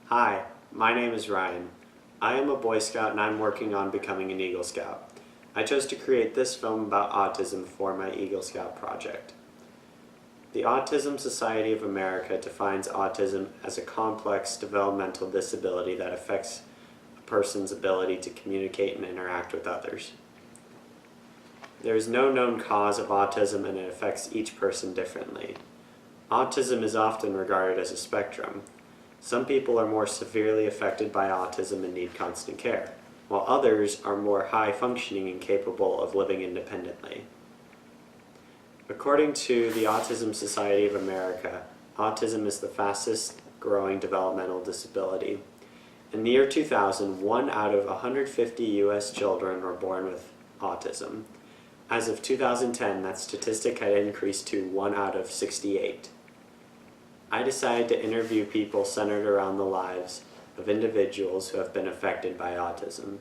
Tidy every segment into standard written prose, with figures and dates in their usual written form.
Hi, my name is Ryan. I am a Boy Scout and I'm working on becoming an Eagle Scout. I chose to create this film about autism for my Eagle Scout project. The Autism Society of America defines autism as a complex developmental disability that affects a person's ability to communicate and interact with others. There is no known cause of autism and it affects each person differently. Autism is often regarded as a spectrum. Some people are more severely affected by autism and need constant care, while others are more high-functioning and capable of living independently. According to the Autism Society of America, autism is the fastest growing developmental disability. In the year 2000, 1 out of 150 U.S. children were born with autism. As of 2010, that statistic had increased to 1 out of 68. I decided to interview people centered around the lives of individuals who have been affected by autism.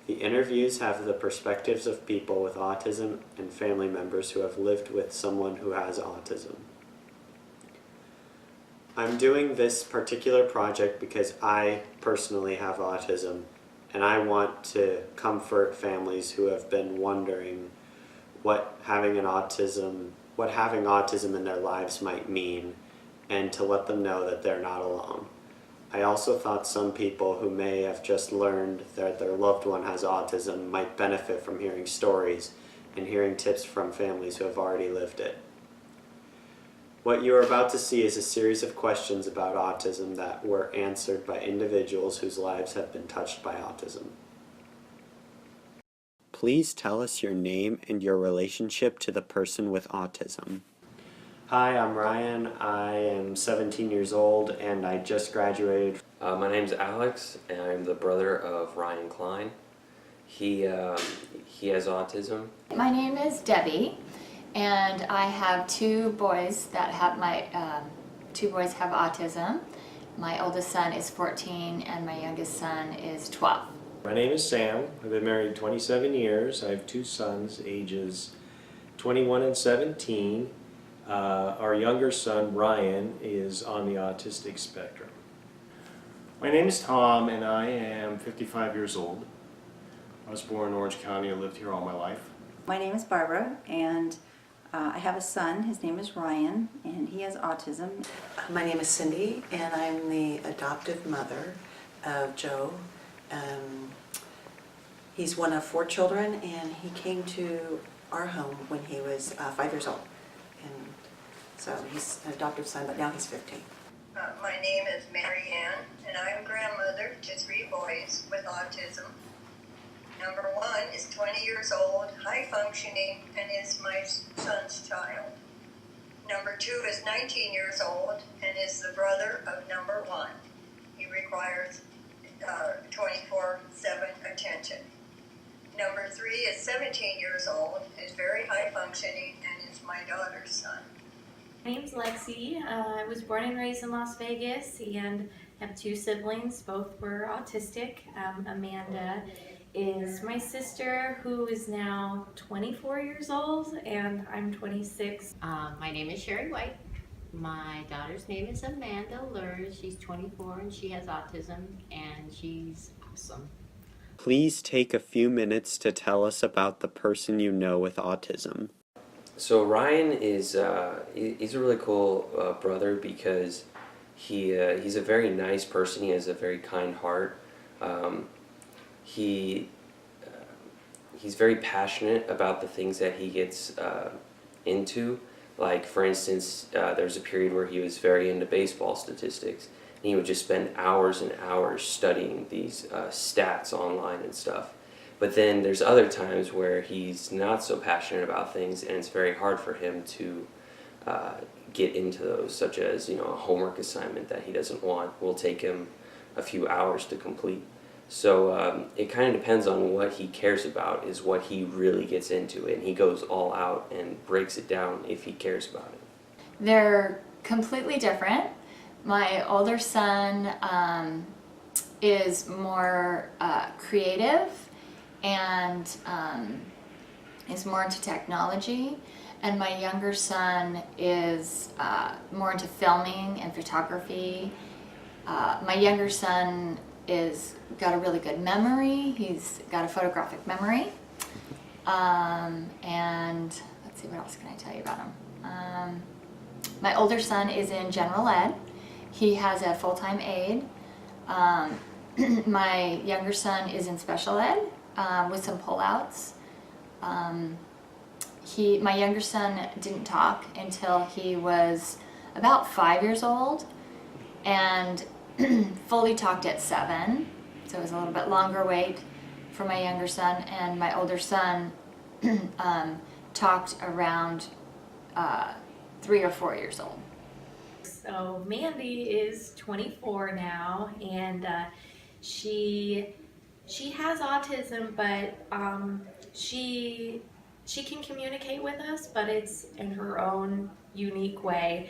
The interviews have the perspectives of people with autism and family members who have lived with someone who has autism. I'm doing this particular project because I personally have autism and I want to comfort families who have been wondering what having autism in their lives might mean, and to let them know that they're not alone. I also thought some people who may have just learned that their loved one has autism might benefit from hearing stories and hearing tips from families who have already lived it. What you are about to see is a series of questions about autism that were answered by individuals whose lives have been touched by autism. Please tell us your name and your relationship to the person with autism. Hi, I'm Ryan. I am 17 years old and I just graduated. My name's Alex and I'm the brother of Ryan Klein. He has autism. My name is Debbie and I have two boys that have two boys have autism. My oldest son is 14 and my youngest son is 12. My name is Sam. I've been married 27 years. I have two sons, ages 21 and 17. Our younger son, Ryan, is on the autistic spectrum. My name is Tom and I am 55 years old. I was born in Orange County. I lived here all my life. My name is Barbara and I have a son. His name is Ryan and he has autism. My name is Cindy and I'm the adoptive mother of Joe. He's one of 4 children and he came to our home when he was 5 years old. And so he's an adopted son, but now he's 15. My name is Mary Ann, and I'm grandmother to 3 boys with autism. Number 1 is 20 years old, high functioning, and is my son's child. Number 2 is 19 years old and is the brother of number 1. He requires 24/7 attention. Number 3 is 17 years old, is very high functioning, and is my daughter's son. My name's Lexi. I was born and raised in Las Vegas and have 2 siblings. Both were autistic. Amanda is my sister, who is now 24 years old, and I'm 26. My name is Sherry White. My daughter's name is Amanda Lurs. She's 24 and she has autism and she's awesome. Please take a few minutes to tell us about the person you know with autism. So Ryan is he's a really cool brother because he's a very nice person. He has a very kind heart. He's very passionate about the things that he gets into. Like, for instance, there's a period where he was very into baseball statistics, and he would just spend hours and hours studying these stats online and stuff. But then there's other times where he's not so passionate about things, and it's very hard for him to get into those, such as, a homework assignment that he doesn't want will take him a few hours to complete. So it kind of depends on what he cares about is what he really gets into, and he goes all out and breaks it down if he cares about it. They're completely different. My older son is more creative and is more into technology, and my younger son is more into filming and photography My younger son is got a really good memory. He's got a photographic memory. And let's see, what else can I tell you about him? My older son is in general ed. He has a full-time aide. My younger son is in special ed with some pullouts. My younger son didn't talk until he was about 5 years old, and fully talked at 7. So it was a little bit longer wait for my younger son, and my older son talked around 3 or 4 years old. So Mandy is 24 now, and she has autism, but she can communicate with us, but it's in her own unique way.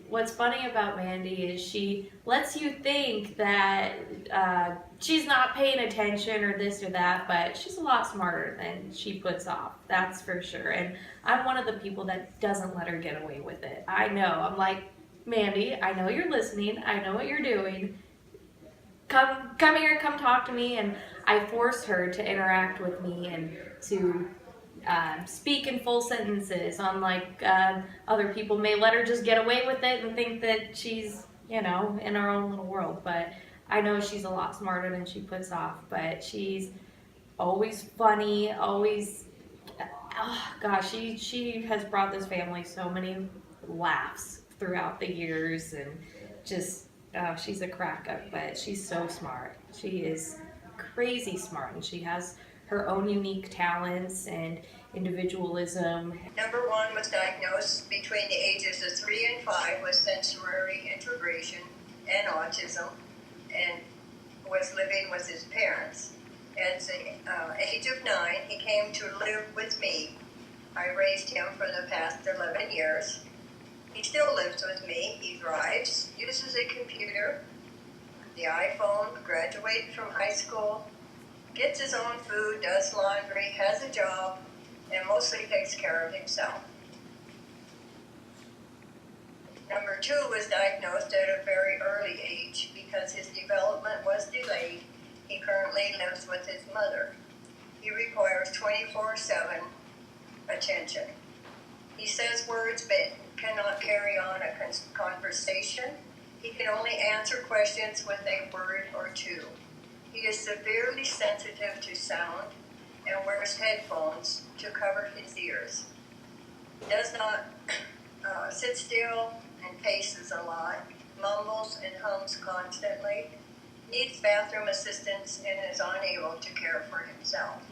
What's funny about Mandy is she lets you think that she's not paying attention or this or that, but she's a lot smarter than she puts off, that's for sure. And I'm one of the people that doesn't let her get away with it. I know, I'm like, Mandy, I know you're listening, I know what you're doing. Come here, come talk to me. And I force her to interact with me and to speak in full sentences, unlike other people may let her just get away with it and think that she's, in her own little world. But I know she's a lot smarter than she puts off, but she's always funny, always, she has brought this family so many laughs throughout the years, and just, she's a crack up, but she's so smart. She is crazy smart, and she has her own unique talents and individualism. Number 1 was diagnosed between the ages of 3 and 5 with sensory integration and autism, and was living with his parents. At the age of 9, he came to live with me. I raised him for the past 11 years. He still lives with me. He drives, uses a computer, the iPhone, graduated from high school, gets his own food, does laundry, has a job, and mostly takes care of himself. Number 2 was diagnosed at a very early age because his development was delayed. He currently lives with his mother. He requires 24/7 attention. He says words but cannot carry on a conversation. He can only answer questions with a word or two. He is severely sensitive to sound and wears headphones to cover his ears. He does not sit still and paces a lot, mumbles and hums constantly, needs bathroom assistance, and is unable to care for himself.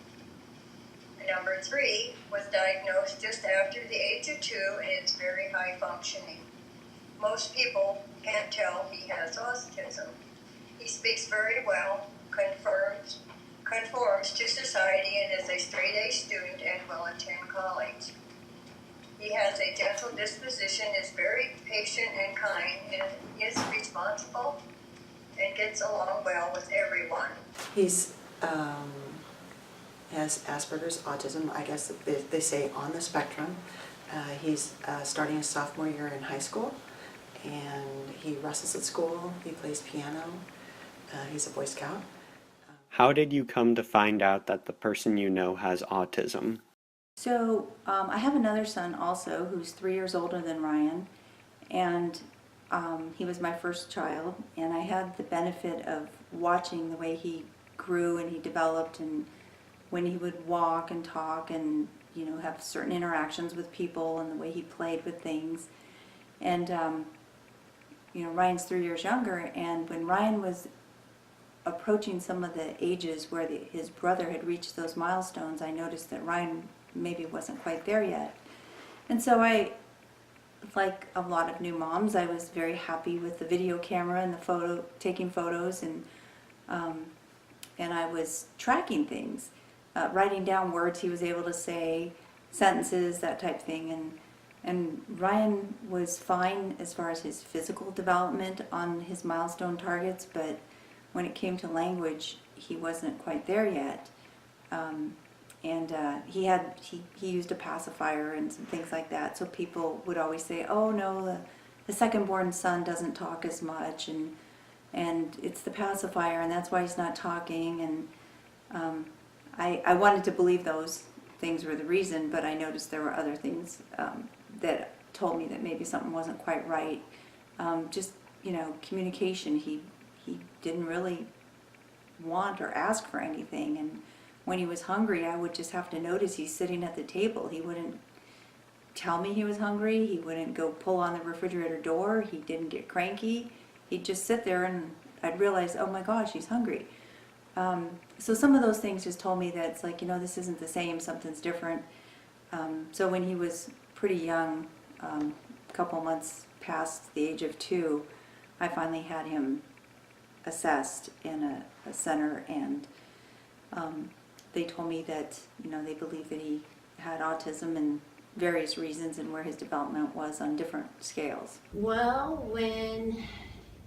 Number 3 was diagnosed just after the age of 2 and is very high functioning. Most people can't tell he has autism. He speaks very well, conforms to society, and is a straight-A student and will attend college. He has a gentle disposition, is very patient and kind, and is responsible and gets along well with everyone. He's has Asperger's autism, I guess they say on the spectrum. He's starting his sophomore year in high school, and he wrestles at school, he plays piano, he's a Boy Scout. How did you come to find out that the person you know has autism? So I have another son also who's 3 years older than Ryan, and he was my first child, and I had the benefit of watching the way he grew and he developed, and when he would walk and talk and have certain interactions with people and the way he played with things. And Ryan's 3 years younger, and when Ryan was approaching some of the ages where his brother had reached those milestones, I noticed that Ryan maybe wasn't quite there yet. And so I, like a lot of new moms, I was very happy with the video camera and the taking photos, and I was tracking things, writing down words he was able to say, sentences, that type thing. And Ryan was fine as far as his physical development on his milestone targets, but when it came to language, he wasn't quite there yet. He used a pacifier and some things like that, so people would always say, oh no, the second-born son doesn't talk as much, and it's the pacifier, and that's why he's not talking. And I wanted to believe those things were the reason, but I noticed there were other things that told me that maybe something wasn't quite right. Just, communication. He didn't really want or ask for anything, and when he was hungry, I would just have to notice he's sitting at the table. He wouldn't tell me he was hungry. He wouldn't go pull on the refrigerator door. He didn't get cranky. He'd just sit there, and I'd realize, oh my gosh, he's hungry. So some of those things just told me that it's like, this isn't the same, something's different. So when he was pretty young, a couple months past the age of 2, I finally had him assessed in a center, and they told me that, they believe that he had autism and various reasons and where his development was on different scales. Well, when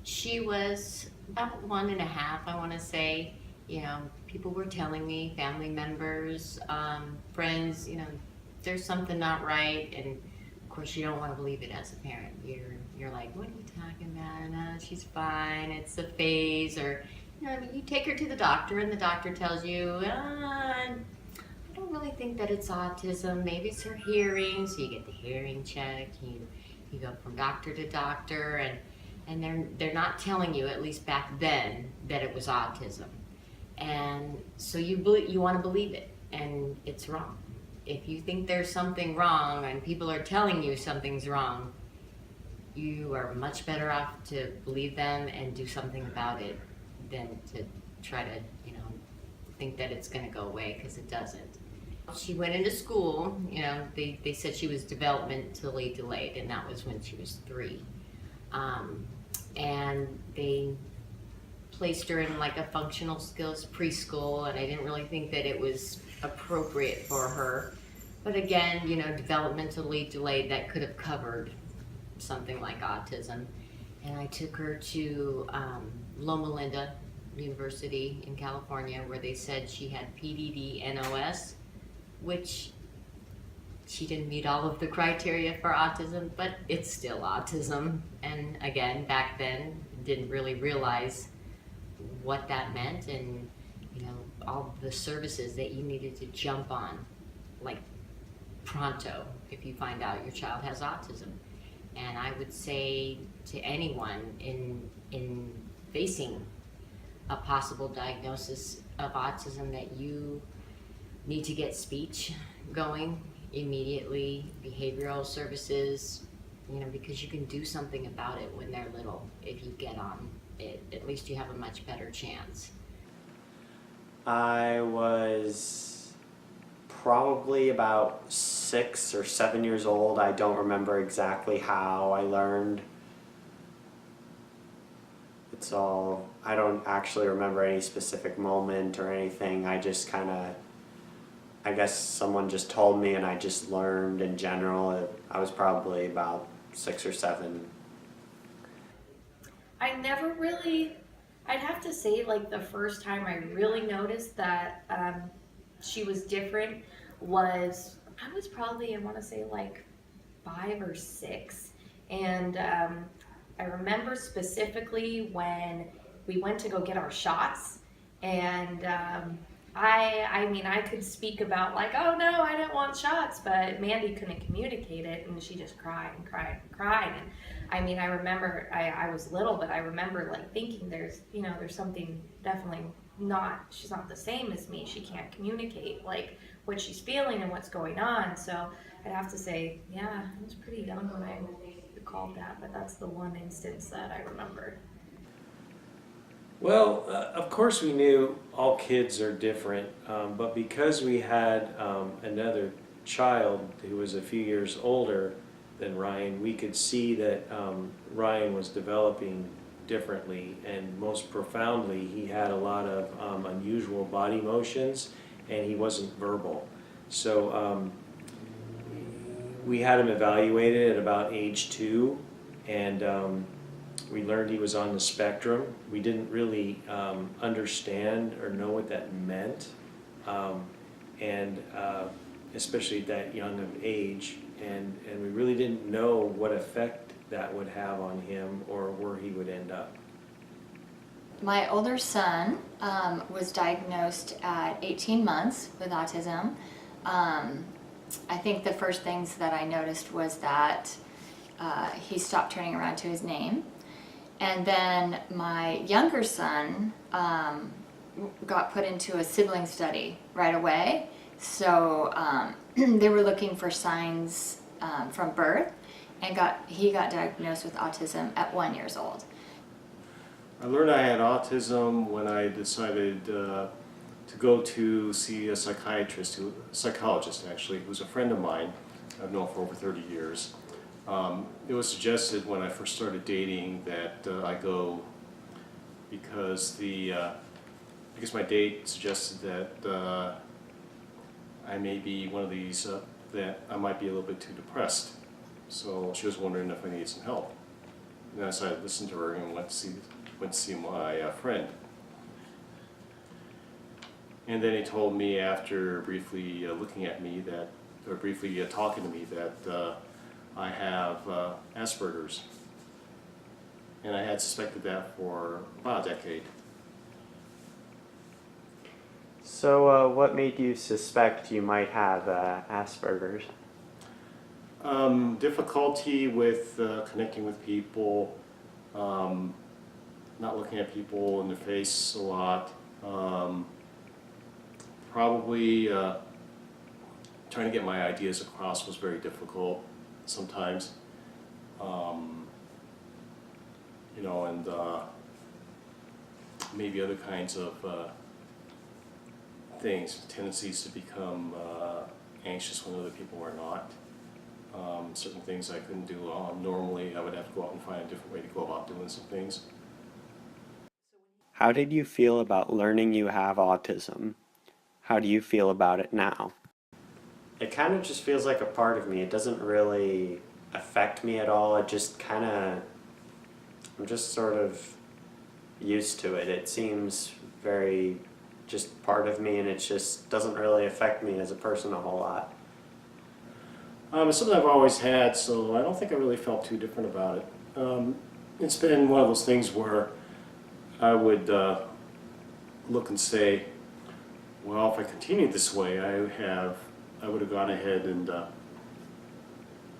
she was about 1.5, I want to say, people were telling me, family members, friends, there's something not right, and of course you don't want to believe it as a parent. You're like, what are you talking about? No, she's fine, it's a phase, or you take her to the doctor, and the doctor tells you, I don't really think that it's autism. Maybe it's her hearing. So you get the hearing checked. You go from doctor to doctor, and they're not telling you, at least back then, that it was autism. And so you want to believe it, and it's wrong. If you think there's something wrong and people are telling you something's wrong, you are much better off to believe them and do something about it than to try to, think that it's going to go away, because it doesn't. She went into school, they said she was developmentally delayed, and that was when she was 3. And they placed her in like a functional skills preschool, and I didn't really think that it was appropriate for her. But again, developmentally delayed, that could have covered something like autism. And I took her to Loma Linda University in California, where they said she had PDD-NOS, which she didn't meet all of the criteria for autism, but it's still autism. And again, back then, didn't really realize what that meant, and all the services that you needed to jump on, like pronto, if you find out your child has autism. And I would say to anyone in facing a possible diagnosis of autism that you need to get speech going immediately, behavioral services, because you can do something about it when they're little. If you get on it, at least you have a much better chance. I was probably about 6 or 7 years old. I don't remember exactly how I learned. I don't actually remember any specific moment or anything. I just I guess someone just told me, and I just learned in general. I was probably about 6 or 7. I never really, I'd have to say, like, the first time I really noticed that she was different was, I was probably, I want to say, like 5 or 6. And I remember specifically when we went to go get our shots, and I mean, I could speak about like, oh no, I didn't want shots, but Mandy couldn't communicate it, and she just cried and cried and cried. And I mean, I remember, I was little, but I remember like thinking there's something definitely she's not the same as me. She can't communicate like what she's feeling and what's going on. So I'd have to say, yeah, I was pretty young when I recalled that, but that's the one instance that I remember. Well, of course we knew all kids are different, but because we had another child who was a few years older than Ryan, we could see that Ryan was developing differently, and most profoundly, he had a lot of unusual body motions, and he wasn't verbal. So we had him evaluated at about age 2, and we learned he was on the spectrum. We didn't really understand or know what that meant, and especially at that young of age, and we really didn't know what effect that would have on him or where he would end up? My older son was diagnosed at 18 months with autism. I think the first things that I noticed was that he stopped turning around to his name. And then my younger son got put into a sibling study right away. So they were looking for signs from birth, and he got diagnosed with autism at 1 year old. I learned I had autism when I decided to go to see a psychologist actually, who's a friend of mine I've known for over 30 years. It was suggested when I first started dating that I go because my date suggested that I may be one of these, that I might be a little bit too depressed. So she was wondering if I needed some help. And I decided to listen to her and went to see my friend. And then he told me after briefly looking at me that, or briefly talking to me that I have Asperger's. And I had suspected that for about a decade. So what made you suspect you might have Asperger's? Difficulty with connecting with people, not looking at people in the face a lot, probably trying to get my ideas across was very difficult sometimes, you know, and maybe other kinds of things, tendencies to become anxious when other people are not. Certain things I couldn't do normally. I would have to go out and find a different way to go about doing some things. How did you feel about learning you have autism? How do you feel about it now? It kind of just feels like a part of me. It doesn't really affect me at all. It just kind of, I'm just sort of used to it. It seems very just part of me, and it just doesn't really affect me as a person a whole lot. It's something I've always had, so I don't think I really felt too different about it. It's been one of those things where I would look and say, well, if I continued this way, I would have gone ahead and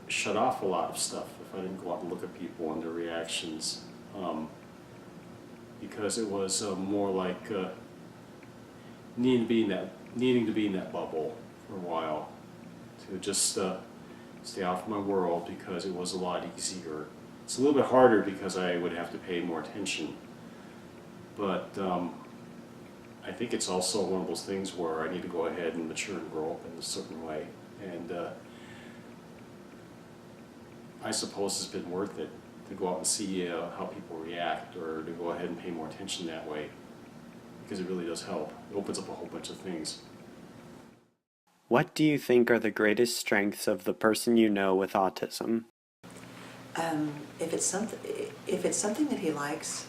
shut off a lot of stuff if I didn't go out and look at people and their reactions, because it was more like needing to be in that bubble for a while, to just stay off my world, because it was a lot easier. It's a little bit harder because I would have to pay more attention, but I think it's also one of those things where I need to go ahead and mature and grow up in a certain way, and I suppose it's been worth it to go out and see how people react, or to go ahead and pay more attention that way, because it really does help. It opens up a whole bunch of things. What do you think are the greatest strengths of the person you know with autism? If it's something that he likes,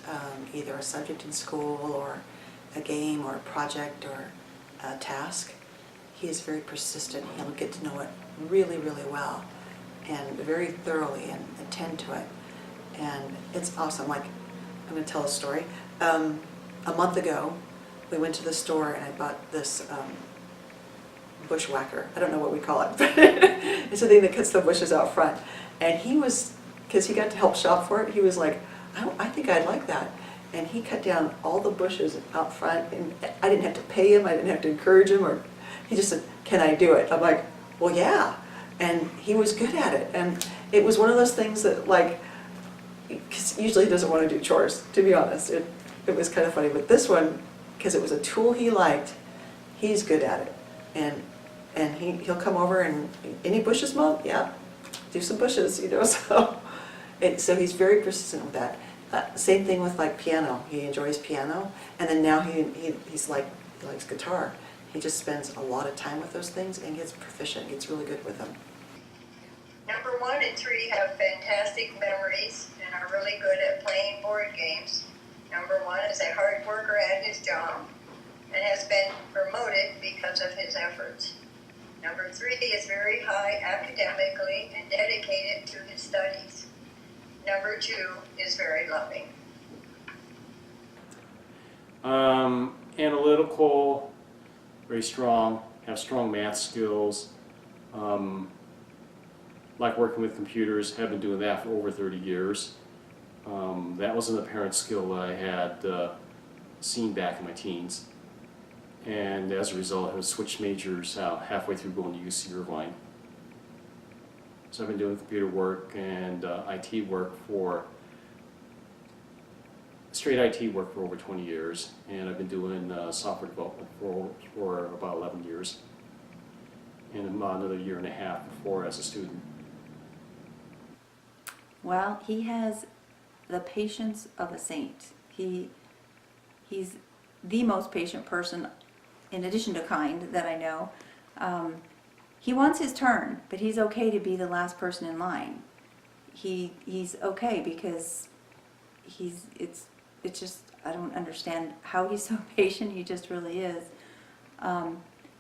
either a subject in school or a game or a project or a task, he is very persistent. He'll get to know it really, really well and very thoroughly and attend to it. And it's awesome. Like, I'm going to tell a story. A month ago, we went to the store and I bought this bushwhacker. I don't know what we call it, but it's a thing that cuts the bushes out front. And he was, because he got to help shop for it, he was like, I think I'd like that. And he cut down all the bushes out front, and I didn't have to pay him, I didn't have to encourage him, or he just said, can I do it? I'm like, well, yeah. And he was good at it. And it was one of those things that, like, because usually he doesn't want to do chores, to be honest. It was kind of funny. But this one, because it was a tool he liked, he's good at it. And he'll come over and, any bushes, Mom? Yeah, do some bushes, you know. So he's very persistent with that. Same thing with like piano. He enjoys piano, and then now he likes guitar. He just spends a lot of time with those things and gets proficient, gets really good with them. Number 1 and 3 have fantastic memories and are really good at playing board games. Number 1 is a hard worker at his job and has been promoted because of his efforts. Number 3 is very high academically and dedicated to his studies. Number 2 is very loving. Analytical, very strong, have strong math skills. Like working with computers, have been doing that for over 30 years. That was an apparent skill that I had seen back in my teens. And as a result, I have switched majors halfway through going to UC Irvine. So I've been doing computer work and IT work straight IT work for over 20 years, and I've been doing software development for about 11 years, and about another year and a half before as a student. Well, he has the patience of a saint. He's the most patient person, in addition to kind, that I know. He wants his turn, but he's okay to be the last person in line. He's okay because it's just, I don't understand how he's so patient. He just really is.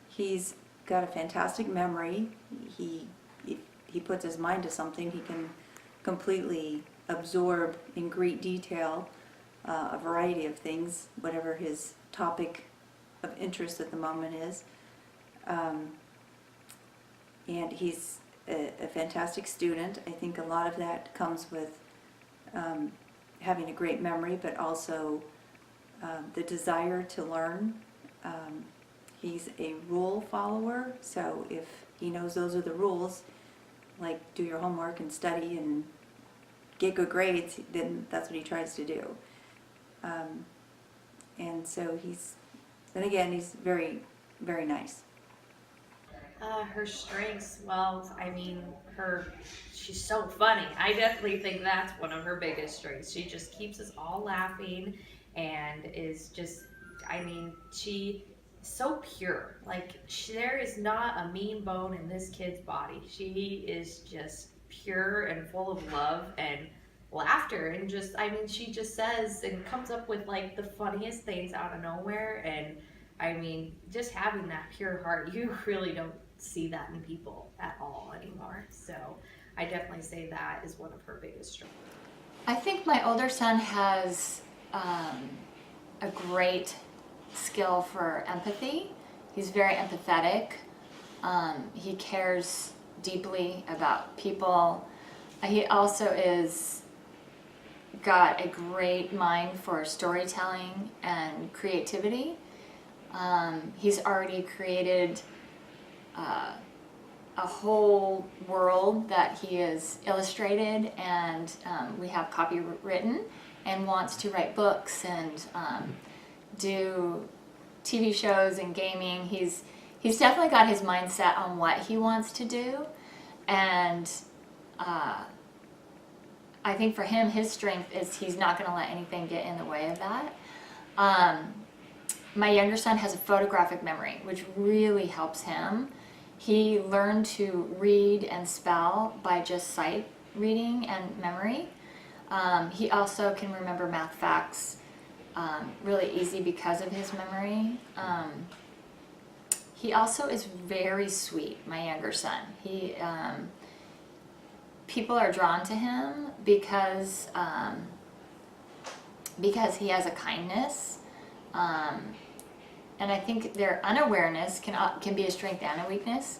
He's got a fantastic memory. If he puts his mind to something, he can completely absorb in great detail a variety of things, whatever his topic of interest at the moment is. And he's a fantastic student. I think a lot of that comes with having a great memory, but also the desire to learn. He's a rule follower, so if he knows those are the rules, like do your homework and study and get good grades, then that's what he tries to do. And so he's very, very nice. Her strengths, well, I mean, she's so funny. I definitely think that's one of her biggest strengths. She just keeps us all laughing and is just, I mean, she is so pure. Like, there is not a mean bone in this kid's body. She is just pure and full of love and laughter, and just, I mean, she just says and comes up with like the funniest things out of nowhere. And I mean, just having that pure heart, you really don't see that in people at all anymore. So I definitely say that is one of her biggest strengths. I think my older son has a great skill for empathy. He's very empathetic. He cares deeply about people. He also got a great mind for storytelling and creativity. He's already created a whole world that he has illustrated, and we have copywritten, and wants to write books and do TV shows and gaming. He's definitely got his mindset on what he wants to do, and I think for him, his strength is he's not going to let anything get in the way of that. My younger son has a photographic memory, which really helps him. He learned to read and spell by just sight reading and memory. He also can remember math facts really easy because of his memory. He also is very sweet, my younger son. People are drawn to him because he has a kindness. And I think their unawareness can be a strength and a weakness,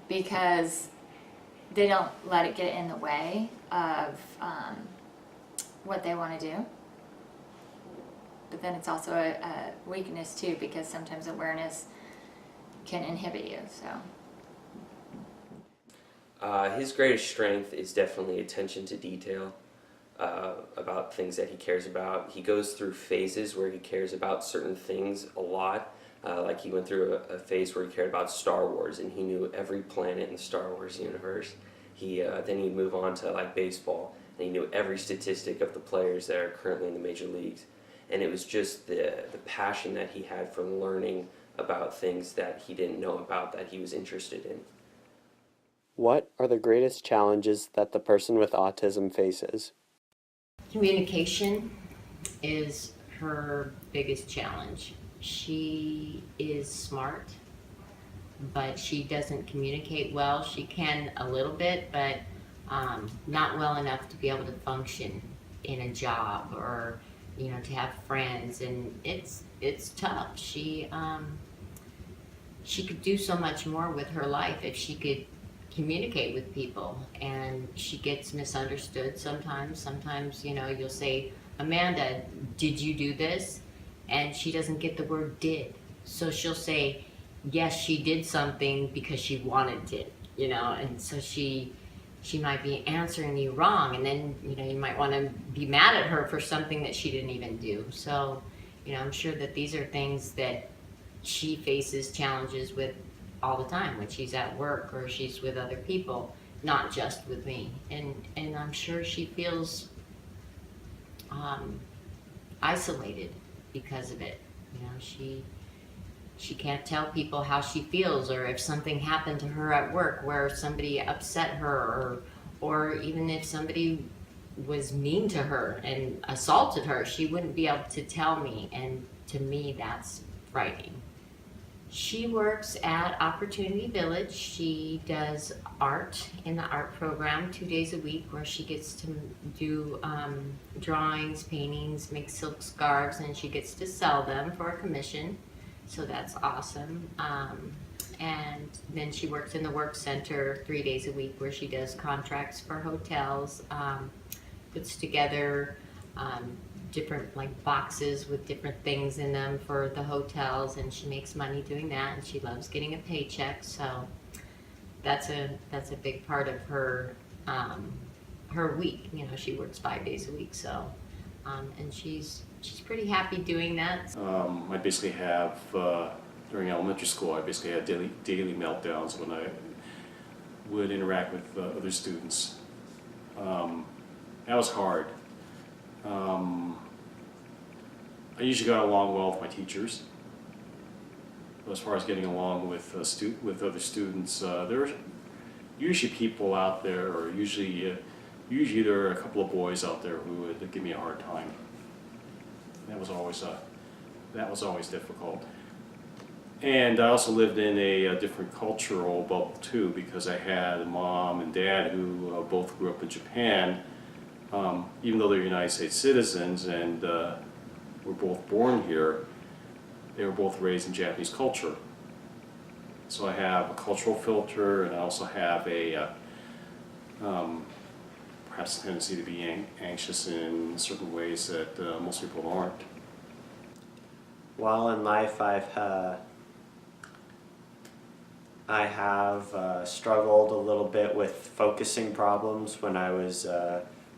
because they don't let it get in the way of what they want to do. But then it's also a weakness too, because sometimes awareness can inhibit you. So His greatest strength is definitely attention to detail about things that he cares about. He goes through phases where he cares about certain things a lot. Like he went through a phase where he cared about Star Wars, and he knew every planet in the Star Wars universe. Then he'd move on to like baseball, and he knew every statistic of the players that are currently in the major leagues. And it was just the passion that he had from learning about things that he didn't know about that he was interested in. What are the greatest challenges that the person with autism faces? Communication is her biggest challenge. She is smart, but she doesn't communicate well. She can a little bit, but not well enough to be able to function in a job or, you know, to have friends, and it's tough. She could do so much more with her life if she could communicate with people, and she gets misunderstood sometimes. Sometimes, you know, you'll say, Amanda, did you do this? And she doesn't get the word did. So she'll say, yes, she did something because she wanted to, you know, and so she might be answering you wrong, and then, you know, you might want to be mad at her for something that she didn't even do. So, you know, I'm sure that these are things that she faces challenges with all the time when she's at work or she's with other people, not just with me. And I'm sure she feels isolated because of it. You know, she can't tell people how she feels, or if something happened to her at work where somebody upset her, or even if somebody was mean to her and assaulted her, she wouldn't be able to tell me, and to me that's frightening. She works at Opportunity Village. She does art in the art program 2 days a week, where she gets to do drawings, paintings, make silk scarves, and she gets to sell them for a commission. So that's awesome. And then she works in the work center 3 days a week, where she does contracts for hotels, puts together different like boxes with different things in them for the hotels, and she makes money doing that, and she loves getting a paycheck. So that's a big part of her her week. You know, she works 5 days a week, so and she's pretty happy doing that. I basically have during elementary school, I basically had daily meltdowns when I would interact with other students. That was hard. I usually got along well with my teachers. But as far as getting along with other students, there were usually people out there, or usually there are a couple of boys out there who would give me a hard time. That was always difficult. And I also lived in a different cultural bubble too, because I had a mom and dad who both grew up in Japan. Even though they're United States citizens and were both born here, they were both raised in Japanese culture. So I have a cultural filter, and I also have a perhaps a tendency to be anxious in certain ways that most people aren't. While in life, I have struggled a little bit with focusing problems when I was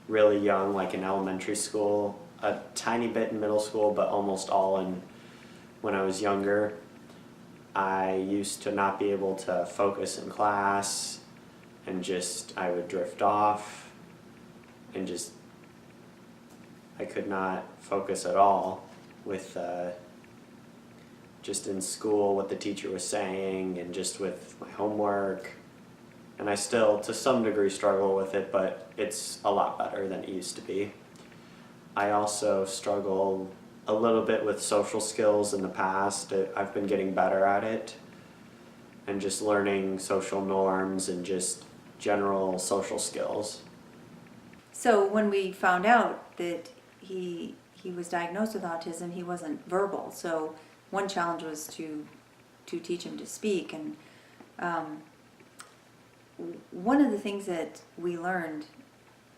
really young, like in elementary school, a tiny bit in middle school, but almost all in when I was younger. I used to not be able to focus in class, and I would drift off, and I could not focus at all with just in school, what the teacher was saying, and just with my homework. And I still, to some degree, struggle with it, but it's a lot better than it used to be. I also struggle a little bit with social skills in the past. I've been getting better at it, and just learning social norms and just general social skills. So when we found out that he was diagnosed with autism, he wasn't verbal. So one challenge was to teach him to speak, and one of the things that we learned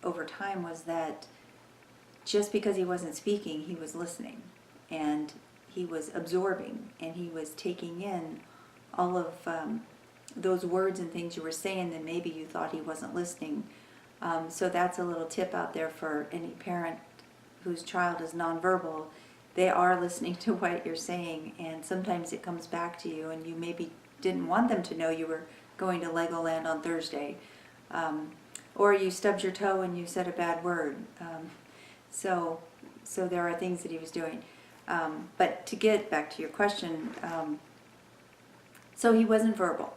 over time was that just because he wasn't speaking, he was listening, and he was absorbing, and he was taking in all of those words and things you were saying that maybe you thought he wasn't listening. So that's a little tip out there for any parent whose child is nonverbal. They are listening to what you're saying, and sometimes it comes back to you, and you maybe didn't want them to know you were going to Legoland on Thursday, or you stubbed your toe and you said a bad word. So there are things that he was doing. But to get back to your question, so he wasn't verbal.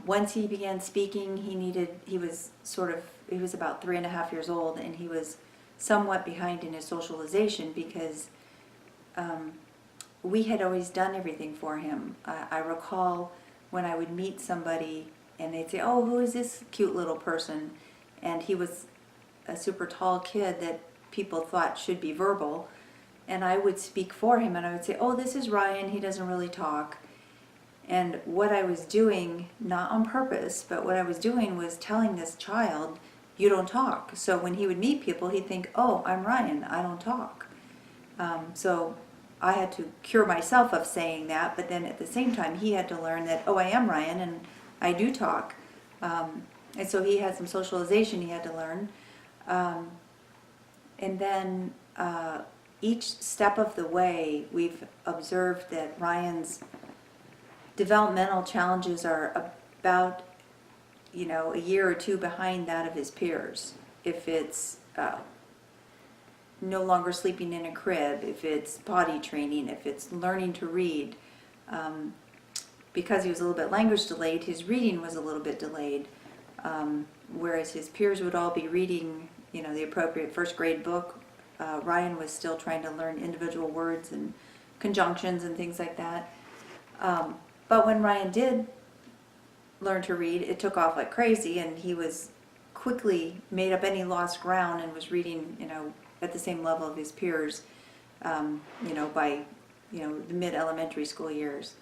Once he began speaking, he was about 3.5 years old, and he was somewhat behind in his socialization because we had always done everything for him. I recall when I would meet somebody and they'd say, "Oh, who is this cute little person?" and he was a super tall kid that people thought should be verbal, and I would speak for him, and I would say, oh, this is Ryan, he doesn't really talk. And what I was doing, not on purpose, but what I was doing was telling this child, you don't talk. So when he would meet people, he'd think, oh, I'm Ryan, I don't talk. So I had to cure myself of saying that, but then at the same time, he had to learn that, oh, I am Ryan, and I do talk. And so he had some socialization he had to learn. And then each step of the way, we've observed that Ryan's developmental challenges are about, a year or two behind that of his peers. If it's no longer sleeping in a crib, if it's potty training, if it's learning to read. Because he was a little bit language delayed, his reading was a little bit delayed. Whereas his peers would all be reading, the appropriate first grade book, Ryan was still trying to learn individual words and conjunctions and things like that. But when Ryan did learn to read, it took off like crazy, and he was quickly made up any lost ground and was reading, at the same level of his peers, by, the mid-elementary school years.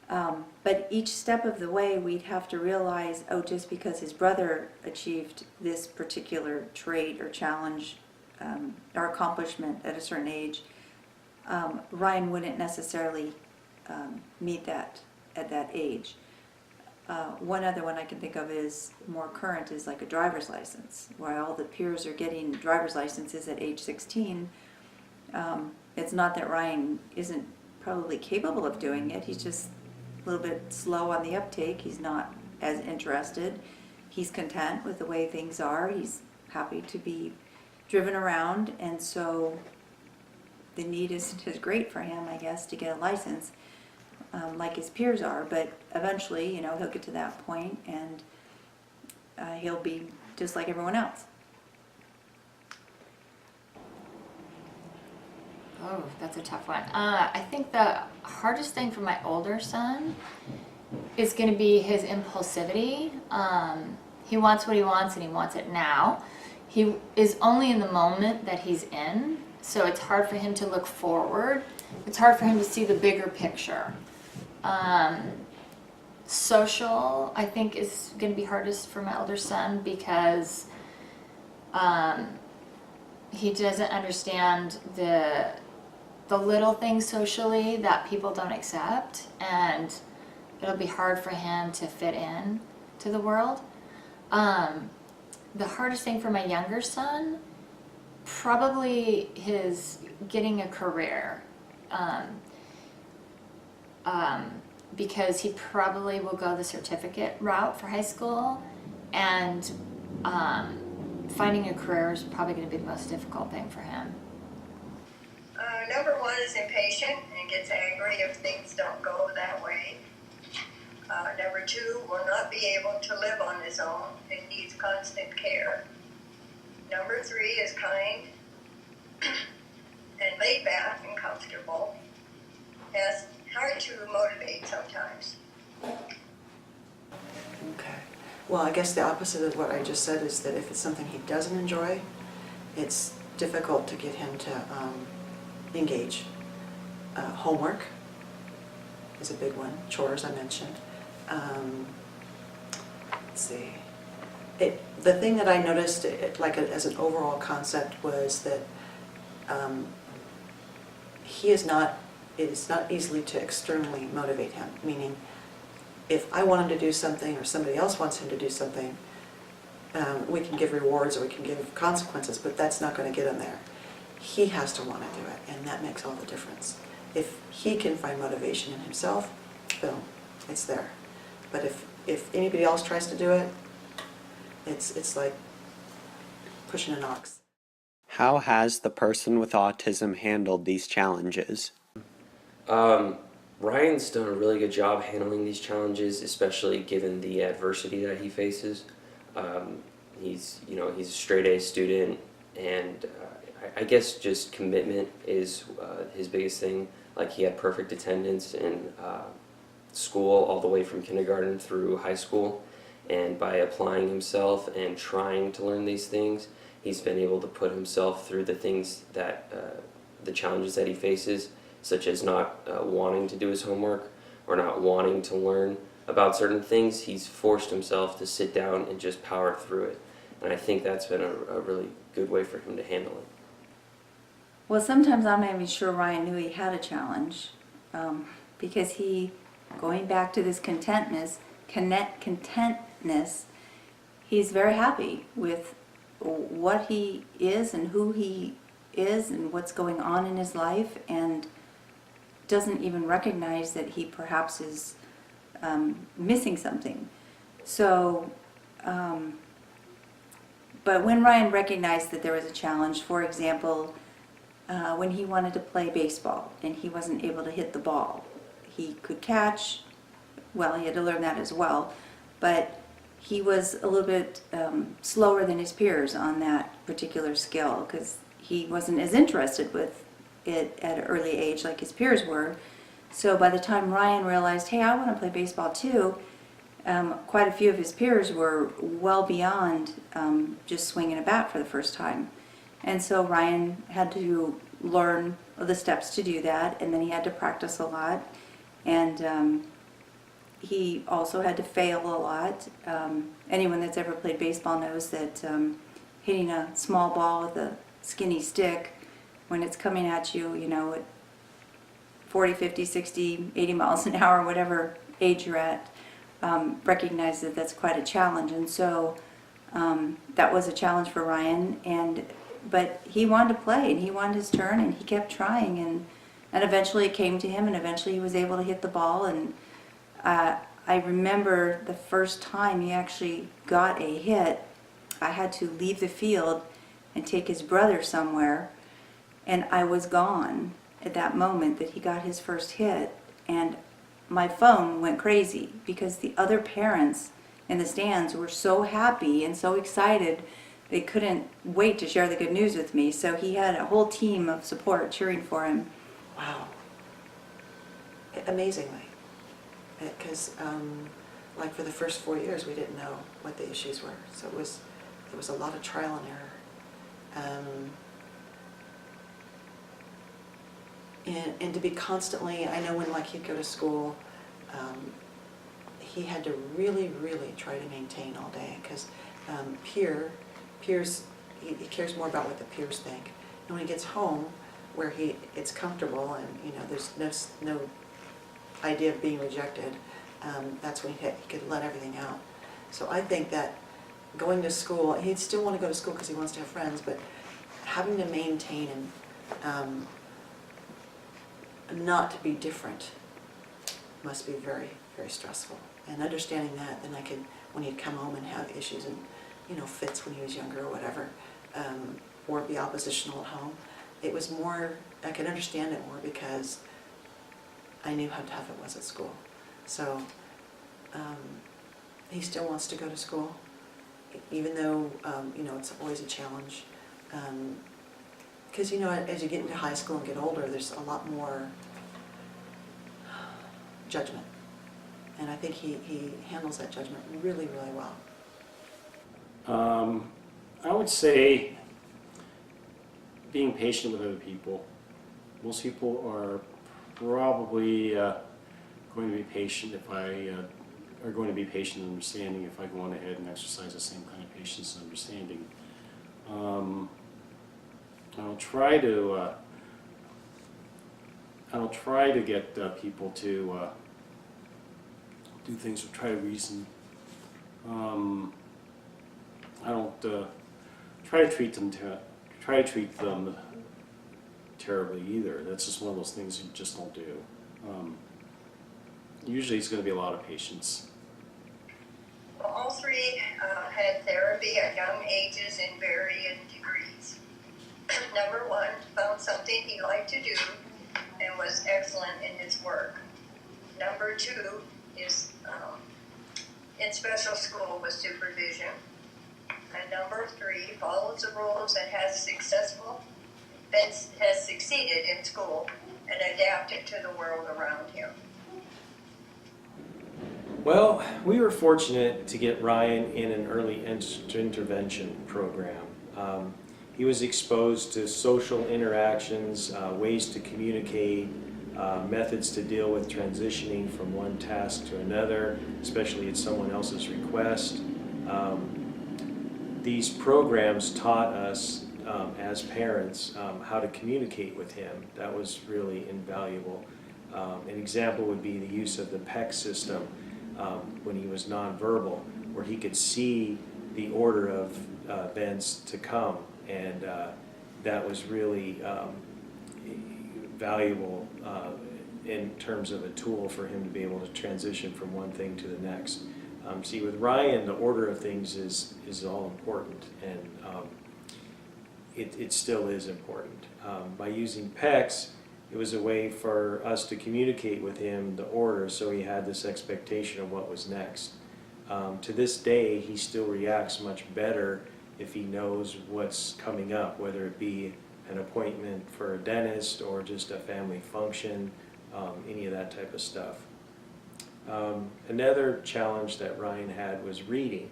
But each step of the way, we'd have to realize, oh, just because his brother achieved this particular trait or challenge or accomplishment at a certain age, Ryan wouldn't necessarily meet that at that age. One other one I can think of is more current is like a driver's license, where all the peers are getting driver's licenses at age 16. It's not that Ryan isn't probably capable of doing it, he's just a little bit slow on the uptake. He's not as interested. He's content with the way things are. He's happy to be driven around, and so the need isn't as great for him, I guess, to get a license like his peers are. But eventually, he'll get to that point, and he'll be just like everyone else. Oh, that's a tough one. I think the hardest thing for my older son is going to be his impulsivity. He wants what he wants, and he wants it now. He is only in the moment that he's in, so it's hard for him to look forward. It's hard for him to see the bigger picture. Social, I think, is going to be hardest for my older son because he doesn't understand the little things socially that people don't accept, and it'll be hard for him to fit in to the world. The hardest thing for my younger son, probably his getting a career, because he probably will go the certificate route for high school, and finding a career is probably going to be the most difficult thing for him. Number one is impatient and gets angry if things don't go that way. Number two will not be able to live on his own and needs constant care. Number three is kind and laid back and comfortable. Has hard to motivate sometimes. Okay. Well, I guess the opposite of what I just said is that if it's something he doesn't enjoy, it's difficult to get him to engage. Homework is a big one. Chores, I mentioned. Let's see. The thing that I noticed, as an overall concept, was that it is not easily to externally motivate him. Meaning, if I want him to do something or somebody else wants him to do something, we can give rewards or we can give consequences, but that's not going to get him there. He has to want to do it, and that makes all the difference. If he can find motivation in himself, boom, it's there. But if anybody else tries to do it, it's like pushing an ox. How has the person with autism handled these challenges? Ryan's done a really good job handling these challenges, especially given the adversity that he faces. He's a straight A student, and I guess just commitment is his biggest thing. Like, he had perfect attendance in school all the way from kindergarten through high school, And by applying himself and trying to learn these things, he's been able to put himself through the things that, the challenges that he faces, such as not wanting to do his homework or not wanting to learn about certain things. He's forced himself to sit down and just power through it. And I think that's been a really good way for him to handle it. Well, sometimes I'm not even sure Ryan knew he had a challenge, because he, going back to this contentness, he's very happy with what he is and who he is and what's going on in his life, and doesn't even recognize that he perhaps is missing something. So, but when Ryan recognized that there was a challenge, for example, when he wanted to play baseball and he wasn't able to hit the ball, he could catch. Well, he had to learn that as well, but he was a little bit slower than his peers on that particular skill because he wasn't as interested with it at an early age like his peers were. So by the time Ryan realized, hey, I want to play baseball too, quite a few of his peers were well beyond just swinging a bat for the first time. And so Ryan had to learn the steps to do that, and then he had to practice a lot. And he also had to fail a lot. Anyone that's ever played baseball knows that hitting a small ball with a skinny stick, when it's coming at you, you know, at 40, 50, 60, 80 miles an hour, whatever age you're at, recognize that that's quite a challenge. And so that was a challenge for Ryan. But he wanted to play, and he wanted his turn, and he kept trying. And eventually it came to him, and eventually he was able to hit the ball. And I remember the first time he actually got a hit, I had to leave the field and take his brother somewhere, and I was gone at that moment that he got his first hit. And my phone went crazy because the other parents in the stands were so happy and so excited they couldn't wait to share the good news with me. So he had a whole team of support cheering for him. Wow. Amazingly. Because, like for the first 4 years, we didn't know what the issues were. So there was a lot of trial and error. And to be constantly, I know when like he'd go to school, he had to really, really try to maintain all day because peers, he cares more about what the peers think. And when he gets home, where it's comfortable and you know there's no idea of being rejected, that's when he could let everything out. So I think that going to school, he'd still want to go to school because he wants to have friends, but having to maintain and not to be different must be very, very stressful. And understanding that, then I could, when he'd come home and have issues and, you know, fits when he was younger or whatever, or be oppositional at home, it was more, I could understand it more because I knew how tough it was at school. So he still wants to go to school, even though, you know, it's always a challenge. Because, you know, as you get into high school and get older, there's a lot more judgment. And I think he handles that judgment really, really well. I would say being patient with other people. Most people are probably going to be patient are going to be patient and understanding if I go on ahead and exercise the same kind of patience and understanding. I'll try to get people to do things or try to reason. I don't try to treat them terribly either. That's just one of those things you just don't do. Usually it's going to be a lot of patience. Well, all three had therapy at young ages in varying degrees. Number one, found something he liked to do and was excellent in his work. Number two is in special school with supervision. And number three, follows the rules and has succeeded in school and adapted to the world around him. Well, we were fortunate to get Ryan in an early intervention program. He was exposed to social interactions, ways to communicate, methods to deal with transitioning from one task to another, especially at someone else's request. These programs taught us as parents how to communicate with him. That was really invaluable. An example would be the use of the PEC system when he was nonverbal, where he could see the order of events to come, and that was really valuable in terms of a tool for him to be able to transition from one thing to the next. See, with Ryan, the order of things is all important, and it still is important. By using PECs, it was a way for us to communicate with him the order, so he had this expectation of what was next. To this day, he still reacts much better if he knows what's coming up, whether it be an appointment for a dentist or just a family function, any of that type of stuff. Another challenge that Ryan had was reading,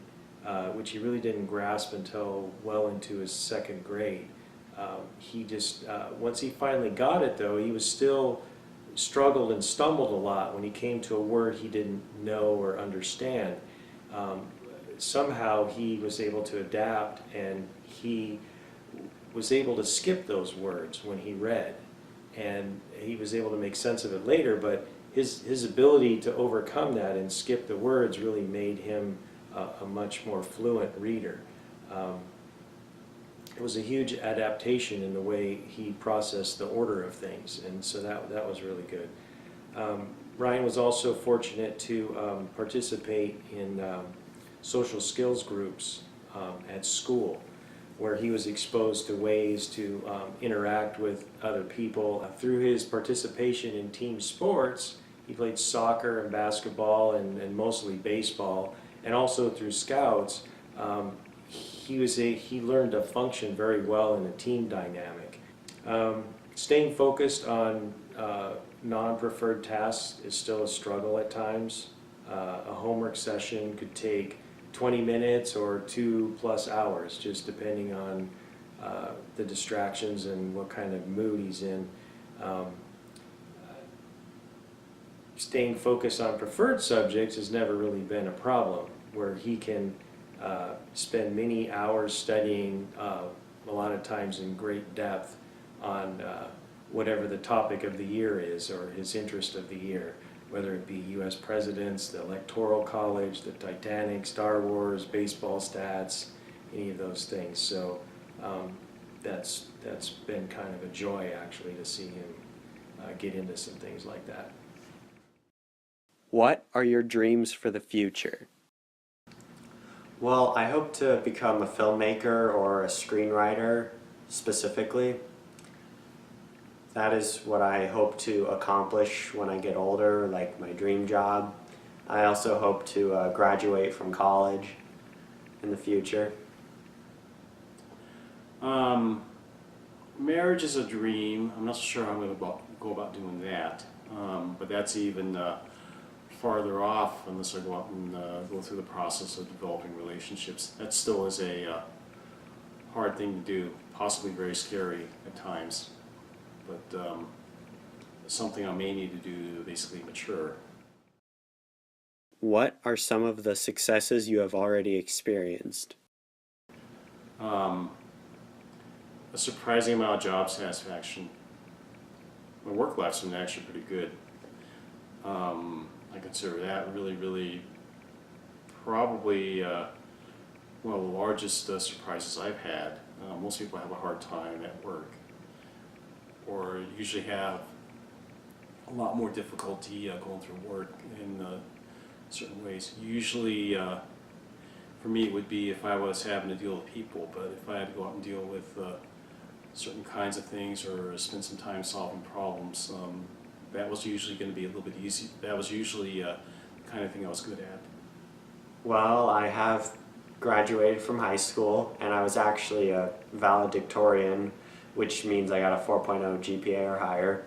which he really didn't grasp until well into his second grade. He just, once he finally got it though, he was still struggled and stumbled a lot when he came to a word he didn't know or understand. Somehow he was able to adapt, and he was able to skip those words when he read, and he was able to make sense of it later, but his ability to overcome that and skip the words really made him a much more fluent reader. It was a huge adaptation in the way he processed the order of things, and so that was really good. Ryan was also fortunate to participate in social skills groups at school, where he was exposed to ways to interact with other people. Through his participation in team sports, he played soccer and basketball and mostly baseball, and also through scouts, he learned to function very well in a team dynamic. Staying focused on non-preferred tasks is still a struggle at times. A homework session could take 20 minutes or 2+ hours, just depending on the distractions and what kind of mood he's in. Staying focused on preferred subjects has never really been a problem, where he can spend many hours studying, a lot of times in great depth, on whatever the topic of the year is or his interest of the year, whether it be U.S. presidents, the Electoral College, the Titanic, Star Wars, baseball stats, any of those things. So that's been kind of a joy, actually, to see him get into some things like that. What are your dreams for the future? Well, I hope to become a filmmaker or a screenwriter specifically. That is what I hope to accomplish when I get older, like my dream job. I also hope to graduate from college in the future. Marriage is a dream. I'm not sure how I'm going to go about doing that, but that's even farther off unless I go out and go through the process of developing relationships. That still is a hard thing to do, possibly very scary at times, but something I may need to do to basically mature. What are some of the successes you have already experienced? A surprising amount of job satisfaction. My work life's been actually pretty good. I consider that really probably one of the largest surprises I've had. Most people have a hard time at work, or usually have a lot more difficulty going through work in certain ways. Usually, for me, it would be if I was having to deal with people, but if I had to go out and deal with certain kinds of things or spend some time solving problems, that was usually going to be a little bit easy. That was usually the kind of thing I was good at. Well, I have graduated from high school, and I was actually a valedictorian, which means I got a 4.0 GPA or higher.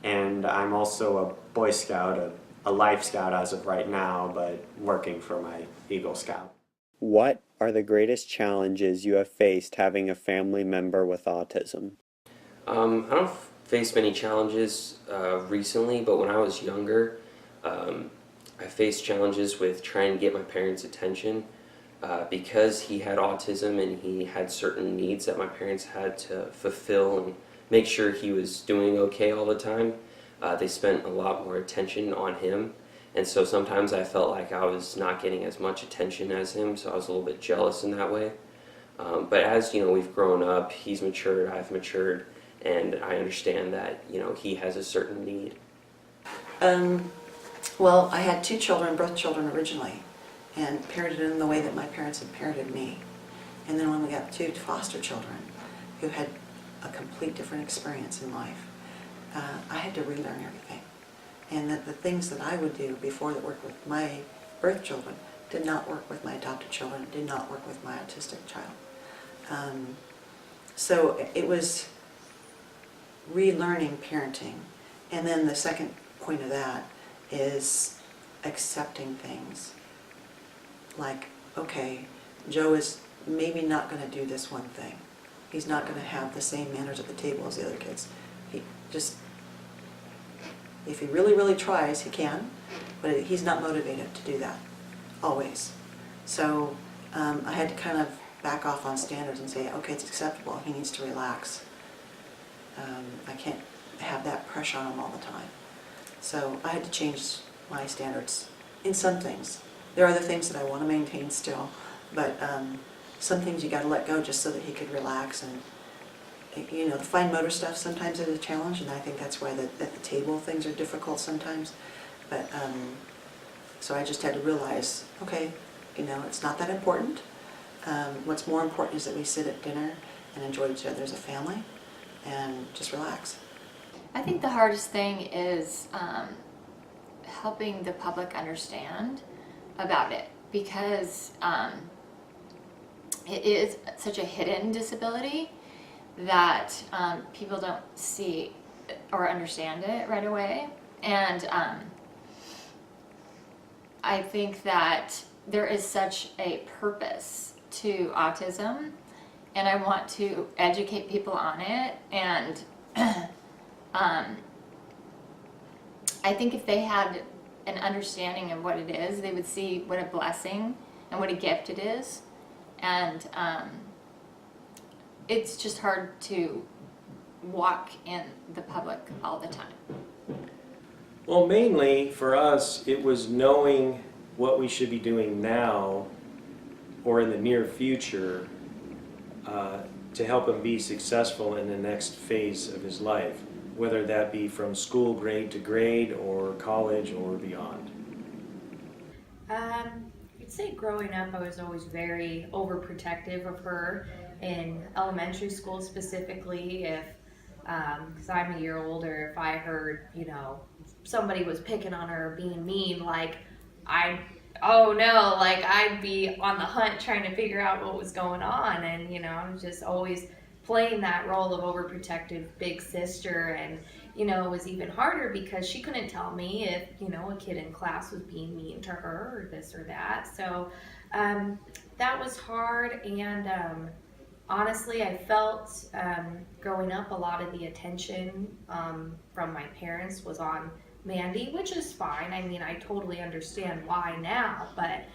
And I'm also a Boy Scout, a a Life Scout as of right now, but working for my Eagle Scout. What are the greatest challenges you have faced having a family member with autism? I don't face many challenges recently, but when I was younger, I faced challenges with trying to get my parents' attention because he had autism and he had certain needs that my parents had to fulfill and make sure he was doing okay all the time. They spent a lot more attention on him, and so sometimes I felt like I was not getting as much attention as him, so I was a little bit jealous in that way. But as we've grown up, he's matured, I've matured, and I understand that he has a certain need. Well, I had two children, birth children originally, and parented in the way that my parents had parented me. And then when we got two foster children who had a complete different experience in life, I had to relearn everything. And that the things that I would do before that worked with my birth children did not work with my adopted children, did not work with my autistic child. So it was relearning parenting. And then the second point of that is accepting things. Like, okay, Joe is maybe not going to do this one thing. He's not going to have the same manners at the table as the other kids. He just, if he really, really tries, he can, but he's not motivated to do that, always. So I had to kind of back off on standards and say, okay, it's acceptable, he needs to relax. I can't have that pressure on him all the time. So I had to change my standards in some things. There are other things that I want to maintain still, but some things you got to let go just so that he could relax. And the fine motor stuff sometimes is a challenge, and I think that's why at the table things are difficult sometimes. But so I just had to realize, okay, it's not that important. What's more important is that we sit at dinner and enjoy each other as a family, and just relax. I think the hardest thing is helping the public understand about it, because it is such a hidden disability that people don't see or understand it right away. And I think that there is such a purpose to autism, and I want to educate people on it. And I think if they had an understanding of what it is, they would see what a blessing and what a gift it is. And it's just hard to walk in the public all the time. Well, mainly for us, it was knowing what we should be doing now or in the near future to help him be successful in the next phase of his life, whether that be from school grade to grade or college or beyond. I'd say growing up, I was always very overprotective of her. In elementary school specifically, if because I'm a year older, if I heard somebody was picking on her or being mean, I'd be on the hunt trying to figure out what was going on. And I was just always playing that role of overprotective big sister. And it was even harder because she couldn't tell me if a kid in class was being mean to her or this or that. So that was hard. And honestly, I felt growing up a lot of the attention from my parents was on Mandy, which is fine. I mean, I totally understand why now, but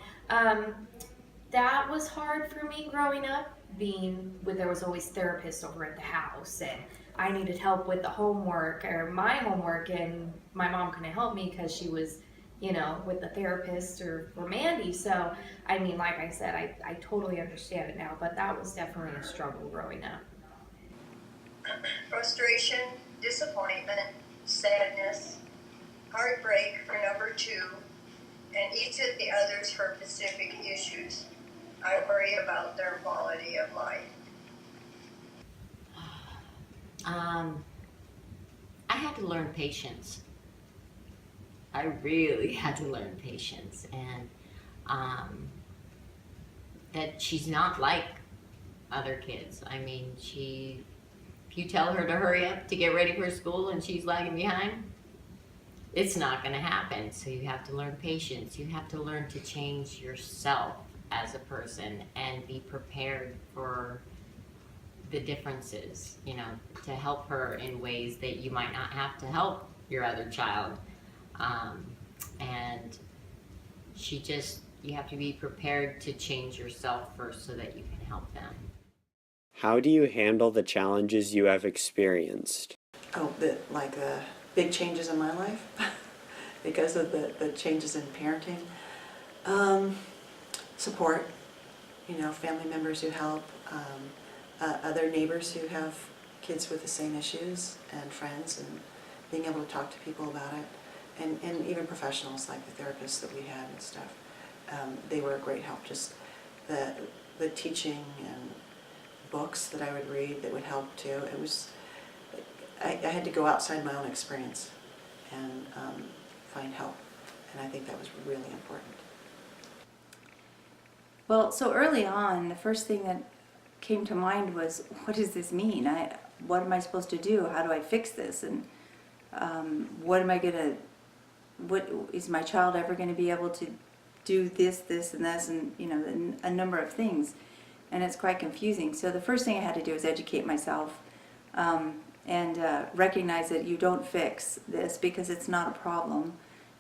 that was hard for me growing up, there was always therapists over at the house, and I needed help with the homework or my homework, and my mom couldn't help me because she was with the therapist or Mandy. So I mean, like I said, I totally understand it now, but that was definitely a struggle growing up. Frustration, disappointment, sadness, heartbreak for number 2, and each of the others for specific issues. I worry about their quality of life. I had to learn patience. I really had to learn patience, and that she's not like other kids. I mean, if you tell her to hurry up to get ready for school and she's lagging behind, it's not going to happen. So you have to learn patience. You have to learn to change yourself as a person and be prepared for the differences, you know, to help her in ways that you might not have to help your other child. And you have to be prepared to change yourself first so that you can help them. How do you handle the challenges you have experienced? Oh, the big changes in my life because of the changes in parenting. Support, you know, family members who help, other neighbors who have kids with the same issues, and friends, and being able to talk to people about it, and even professionals like the therapists that we had and stuff. They were a great help. Just the teaching and books that I would read that would help too. It was, I had to go outside my own experience and find help, and I think that was really important. Well, so early on, the first thing that came to mind was, what does this mean? What am I supposed to do? How do I fix this? And what is my child ever going to be able to do this, and this, and you know, a number of things, and it's quite confusing. So the first thing I had to do was educate myself and recognize that you don't fix this because it's not a problem.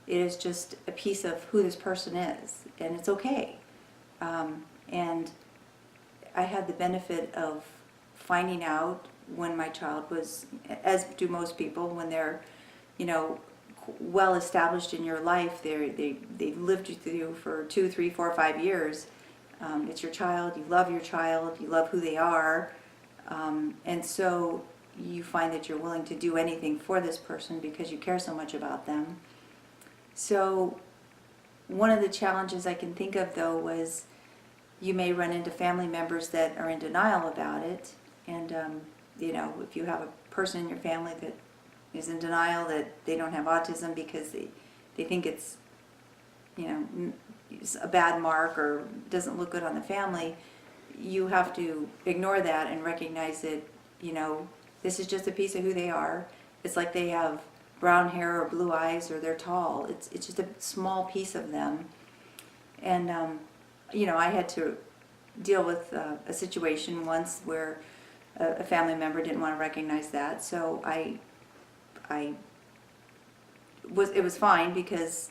It is just a piece of who this person is, and it's okay. And I had the benefit of finding out when my child was, as do most people, when they're, you know, well established in your life, they've lived with you for 2, 3, 4, 5 years. It's your child, you love who they are, and so you find that you're willing to do anything for this person because you care so much about them. So one of the challenges I can think of, though, was you may run into family members that are in denial about it, and you know, if you have a person in your family that is in denial that they don't have autism because they think it's, you know, it's a bad mark or doesn't look good on the family, you have to ignore that and recognize that, you know, this is just a piece of who they are. It's like they have brown hair or blue eyes or they're tall. It's just a small piece of them. And you know, I had to deal with a situation once where a family member didn't want to recognize that, so it was fine because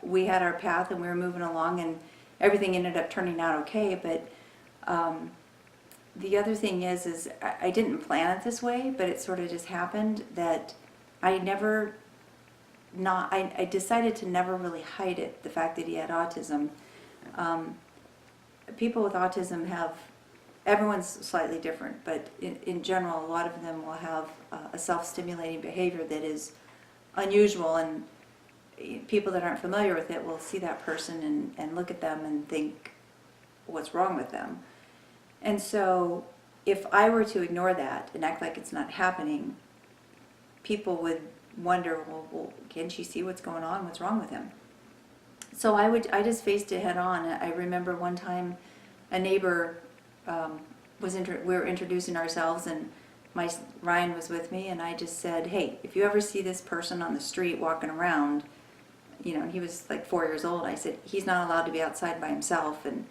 we had our path and we were moving along and everything ended up turning out okay. But the other thing is I didn't plan it this way, but it sort of just happened that I decided to never really hide it, the fact that he had autism. People with autism everyone's slightly different, but in general, a lot of them will have a self-stimulating behavior that is unusual, and people that aren't familiar with it will see that person and look at them and think, what's wrong with them? And so if I were to ignore that and act like it's not happening, people would wonder, well, can't she see what's going on? What's wrong with him? So I just faced it head on. I remember one time a neighbor we were introducing ourselves, and Ryan was with me, and I just said, hey, if you ever see this person on the street walking around, you know, and he was like 4 years old, I said, he's not allowed to be outside by himself, and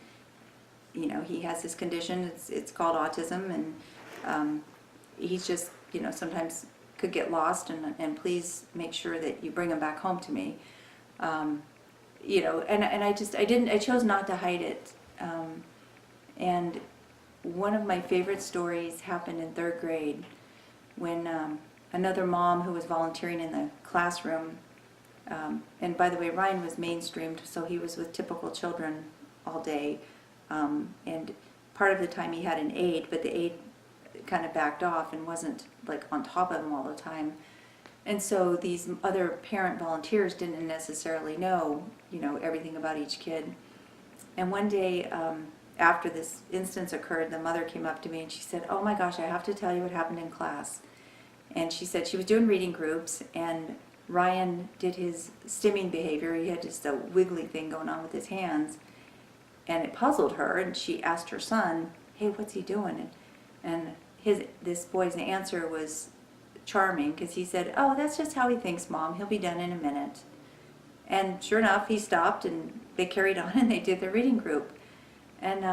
you know, he has this condition, it's called autism, and he's just, you know, sometimes could get lost, and please make sure that you bring him back home to me. You know, and I chose not to hide it. And one of my favorite stories happened in 3rd grade when another mom who was volunteering in the classroom, and by the way, Ryan was mainstreamed, so he was with typical children all day, and part of the time he had an aide, but the aide kind of backed off and wasn't like on top of him all the time. And so these other parent volunteers didn't necessarily know, you know, everything about each kid. And one day, after this instance occurred, the mother came up to me and she said, oh my gosh, I have to tell you what happened in class. And she said she was doing reading groups, and Ryan did his stimming behavior. He had just a wiggly thing going on with his hands, and it puzzled her, and she asked her son, hey, what's he doing? And this boy's answer was charming because he said, "Oh, that's just how he thinks, Mom. He'll be done in a minute." And sure enough, he stopped and they carried on and they did the reading group. And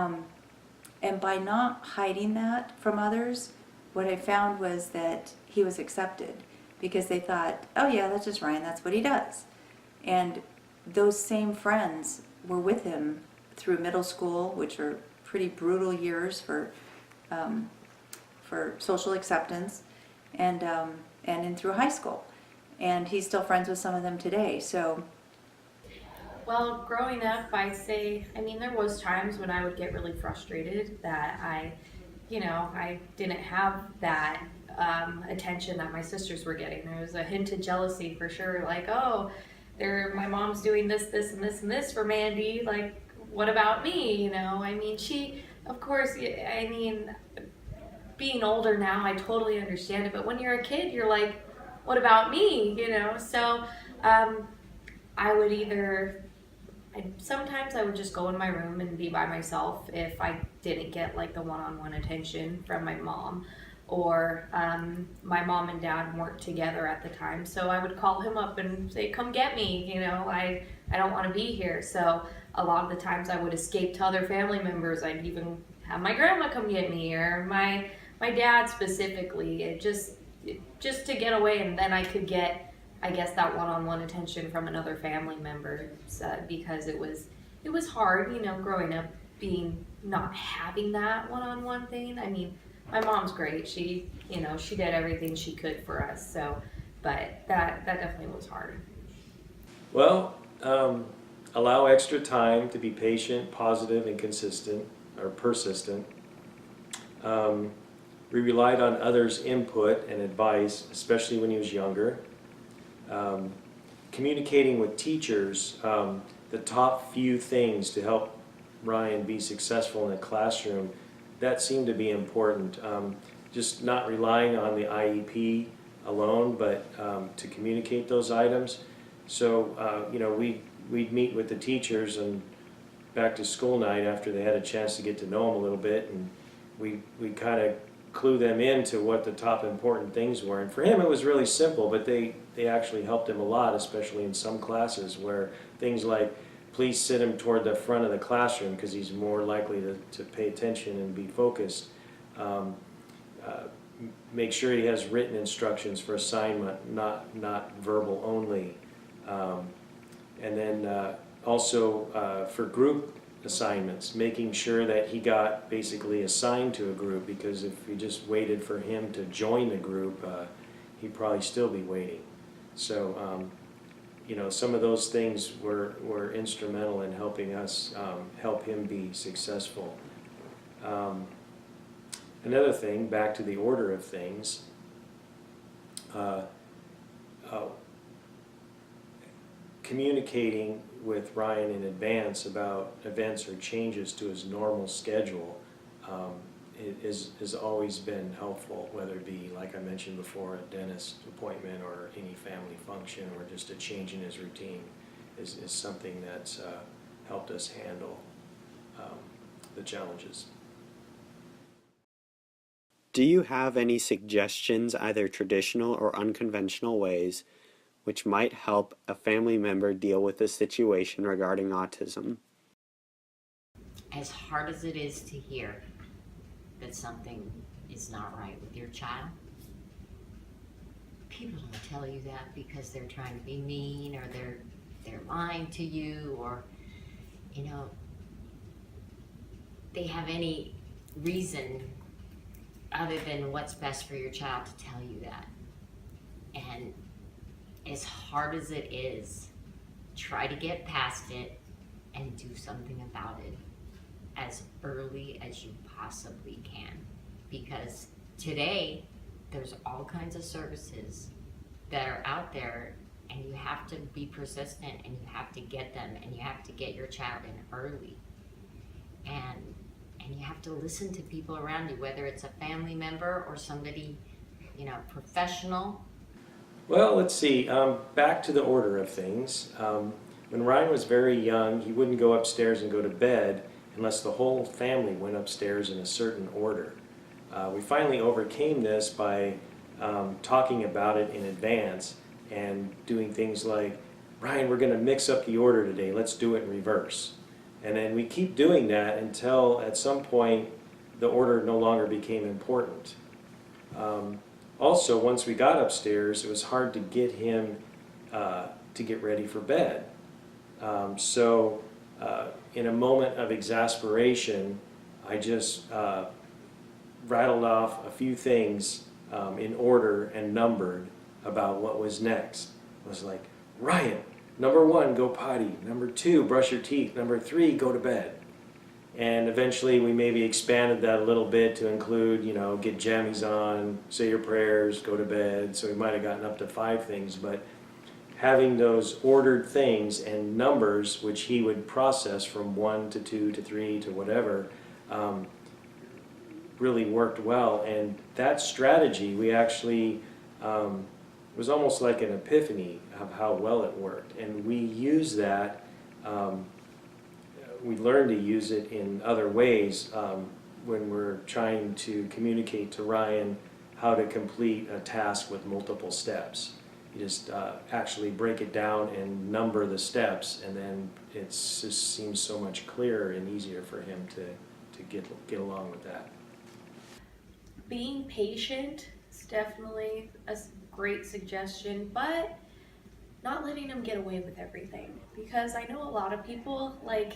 by not hiding that from others, what I found was that he was accepted because they thought, "Oh yeah, that's just Ryan, that's what he does." And those same friends were with him through middle school, which are pretty brutal years for social acceptance, and in through high school. And he's still friends with some of them today. So Well, growing up, there was times when I would get really frustrated that I didn't have that attention that my sisters were getting. There was a hint of jealousy for sure, like, oh, my mom's doing this, this, and this, and this for Mandy. Like, what about me? Of course, being older now, I totally understand it. But when you're a kid, you're like, what about me? So sometimes I would just go in my room and be by myself if I didn't get like the one-on-one attention from my mom, or my mom and dad weren't together at the time. So I would call him up and say, come get me, I don't want to be here. So a lot of the times I would escape to other family members. I'd even have my grandma come get me, or my dad specifically, just to get away, and then I could get, I guess, that one-on-one attention from another family member, because it was hard, growing up, not having that one-on-one thing. My mom's great. She did everything she could for us. So, but that definitely was hard. Well, allow extra time to be patient, positive, and consistent, or persistent. We relied on others' input and advice, especially when he was younger. Communicating with teachers, the top few things to help Ryan be successful in the classroom, that seemed to be important. Just not relying on the IEP alone, but to communicate those items. So, we'd meet with the teachers and back to school night after they had a chance to get to know him a little bit, and we kind of clue them into what the top important things were. And for him it was really simple, but they actually helped him a lot, especially in some classes where things like, please sit him toward the front of the classroom because he's more likely to pay attention and be focused. Make sure he has written instructions for assignment, not verbal only. And then also for group assignments, making sure that he got basically assigned to a group, because if you just waited for him to join the group, he'd probably still be waiting. So, some of those things were instrumental in helping us help him be successful. Another thing, back to the order of things, communicating with Ryan in advance about events or changes to his normal schedule has always been helpful, whether it be, like I mentioned before, a dentist appointment or any family function, or just a change in his routine is something that's helped us handle the challenges. Do you have any suggestions, either traditional or unconventional ways, which might help a family member deal with a situation regarding autism? As hard as it is to hear that something is not right with your child, people don't tell you that because they're trying to be mean, or they're lying to you, or they have any reason other than what's best for your child to tell you that. And as hard as it is, try to get past it and do something about it as early as you possibly can. Because today, there's all kinds of services that are out there, and you have to be persistent, and you have to get them, and you have to get your child in early. And you have to listen to people around you, whether it's a family member or somebody, professional. Well, let's see. Back to the order of things. When Ryan was very young, he wouldn't go upstairs and go to bed unless the whole family went upstairs in a certain order. We finally overcame this by talking about it in advance and doing things like, Ryan, we're going to mix up the order today, let's do it in reverse. And then we keep doing that until at some point the order no longer became important. Also, once we got upstairs, it was hard to get him to get ready for bed. So in a moment of exasperation, I just rattled off a few things in order and numbered about what was next. It was like, Ryan, number 1, go potty. Number 2, brush your teeth. Number 3, go to bed. And eventually we maybe expanded that a little bit to include, get jammies on, say your prayers, go to bed. So we might have gotten up to 5 things, but having those ordered things and numbers, which he would process from 1 to 2 to 3 to whatever, really worked well. And that strategy, we actually, was almost like an epiphany of how well it worked. And we use that, we learn to use it in other ways when we're trying to communicate to Ryan how to complete a task with multiple steps. You just actually break it down and number the steps, and then it just seems so much clearer and easier for him to get along with that. Being patient is definitely a great suggestion, but not letting them get away with everything. Because I know a lot of people, like,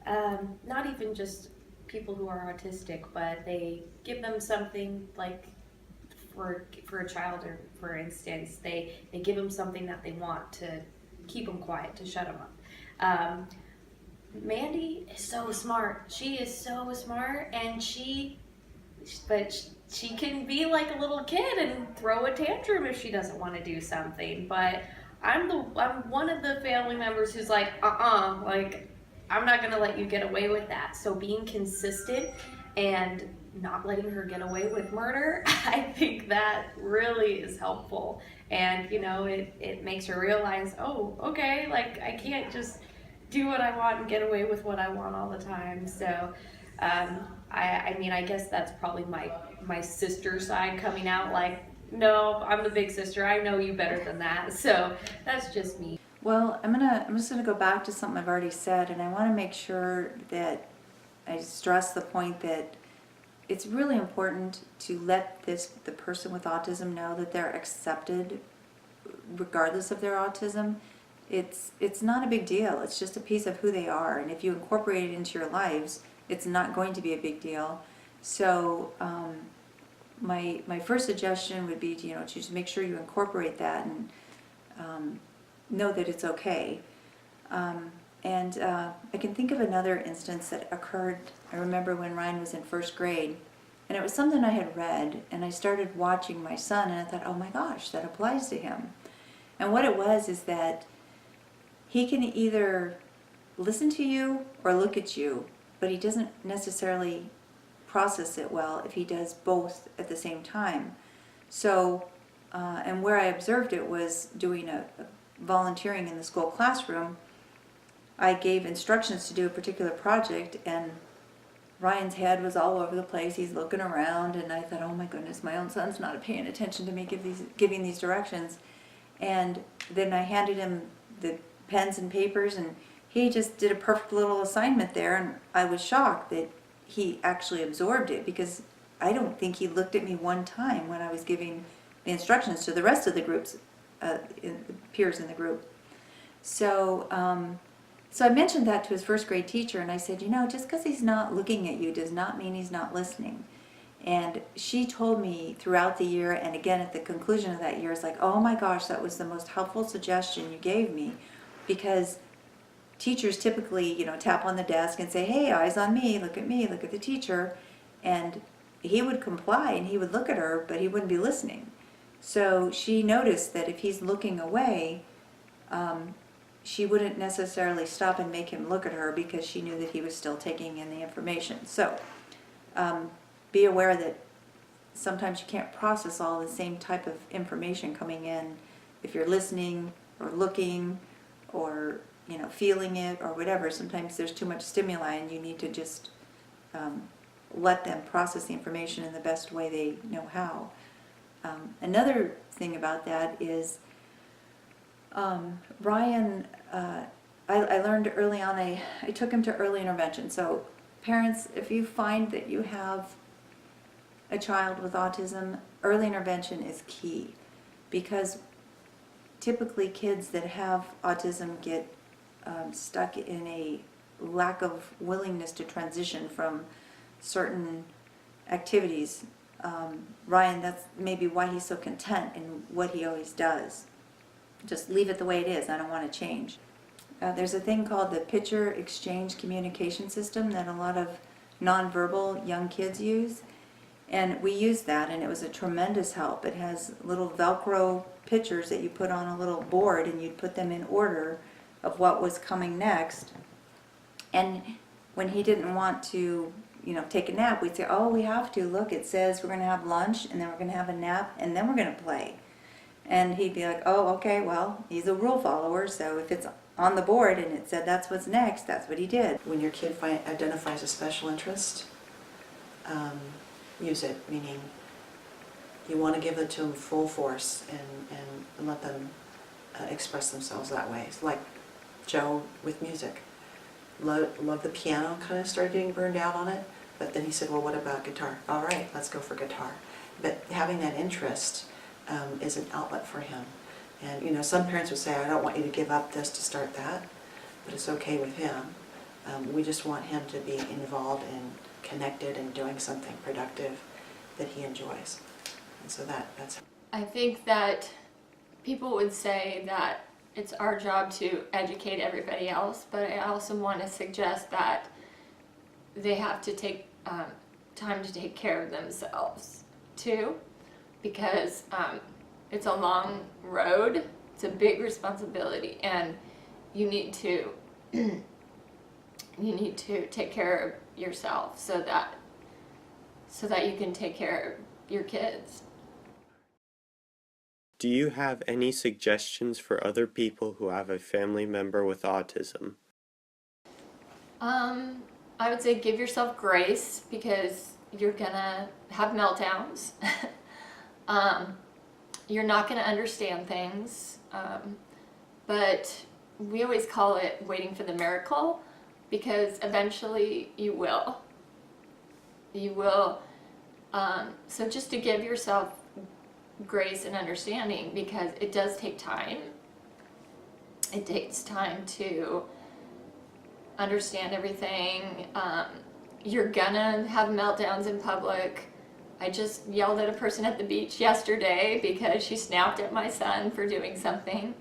not even just people who are autistic, but they give them something like, for a child, or for instance, they give them something that they want to keep them quiet, to shut them up. Mandy is so smart. She is so smart, and she can be like a little kid and throw a tantrum if she doesn't want to do something. But I'm one of the family members who's like, like, I'm not gonna let you get away with that. So being consistent and not letting her get away with murder, I think that really is helpful. And it makes her realize, oh, okay, like, I can't just do what I want and get away with what I want all the time. So I mean, I guess that's probably my sister side coming out, like, no, I'm the big sister, I know you better than that. So that's just me. Well, I'm just gonna go back to something I've already said, and I want to make sure that I stress the point that it's really important to let the person with autism know that they're accepted regardless of their autism. It's not a big deal. It's just a piece of who they are, and if you incorporate it into your lives, it's not going to be a big deal. So my first suggestion would be to just make sure you incorporate that and know that it's okay. And I can think of another instance that occurred. I remember when Ryan was in first grade, and it was something I had read, and I started watching my son, and I thought, oh my gosh, that applies to him. And what it was is that he can either listen to you or look at you, but he doesn't necessarily process it well if he does both at the same time. So, and where I observed it was doing a volunteering in the school classroom. I gave instructions to do a particular project, and Ryan's head was all over the place. He's looking around, and I thought, oh my goodness, my own son's not paying attention to me giving these directions. And then I handed him the pens and papers, and he just did a perfect little assignment there, and I was shocked that he actually absorbed it, because I don't think he looked at me one time when I was giving the instructions to the rest of the groups, peers in the group. So I mentioned that to his first grade teacher, and I said, just because he's not looking at you does not mean he's not listening. And she told me throughout the year, and again at the conclusion of that year, it's like, oh my gosh, that was the most helpful suggestion you gave me, because teachers typically, tap on the desk and say, hey, eyes on me, look at the teacher. And he would comply and he would look at her, but he wouldn't be listening. So she noticed that if he's looking away, she wouldn't necessarily stop and make him look at her, because she knew that he was still taking in the information. So be aware that sometimes you can't process all the same type of information coming in if you're listening or looking or feeling it or whatever. Sometimes there's too much stimuli, and you need to just let them process the information in the best way they know how. Another thing about that is Ryan, I learned early on, I took him to early intervention. So parents, if you find that you have a child with autism, early intervention is key, because typically kids that have autism get stuck in a lack of willingness to transition from certain activities. Ryan, that's maybe why he's so content in what he always does. Just leave it the way it is. I don't want to change. There's a thing called the picture exchange communication system that a lot of nonverbal young kids use. And we used that, and it was a tremendous help. It has little Velcro pictures that you put on a little board, and you'd put them in order of what was coming next. And when he didn't want to, take a nap, we'd say, oh, we have to. Look, it says we're going to have lunch, and then we're going to have a nap, and then we're going to play. And he'd be like, oh, okay, well, he's a rule follower, so if it's on the board and it said that's what's next, that's what he did. When your kid identifies a special interest, use it, meaning you want to give it to them full force and let them express themselves that way. It's like Joe with music. Loved the piano, kind of started getting burned out on it, but then he said, well, what about guitar? All right, let's go for guitar. But having that interest is an outlet for him. And some parents would say, I don't want you to give up this to start that, but it's okay with him. We just want him to be involved and connected and doing something productive that he enjoys. And so that's... I think that people would say that it's our job to educate everybody else, but I also want to suggest that they have to take time to take care of themselves too, because it's a long road, it's a big responsibility, and you need to take care of yourself so that you can take care of your kids. Do you have any suggestions for other people who have a family member with autism? I would say give yourself grace, because you're gonna have meltdowns. You're not gonna understand things, but we always call it waiting for the miracle, because eventually you will. You will. So just to give yourself grace and understanding, because it does take time. It takes time to understand everything. You're gonna have meltdowns in public. I just yelled at a person at the beach yesterday because she snapped at my son for doing something.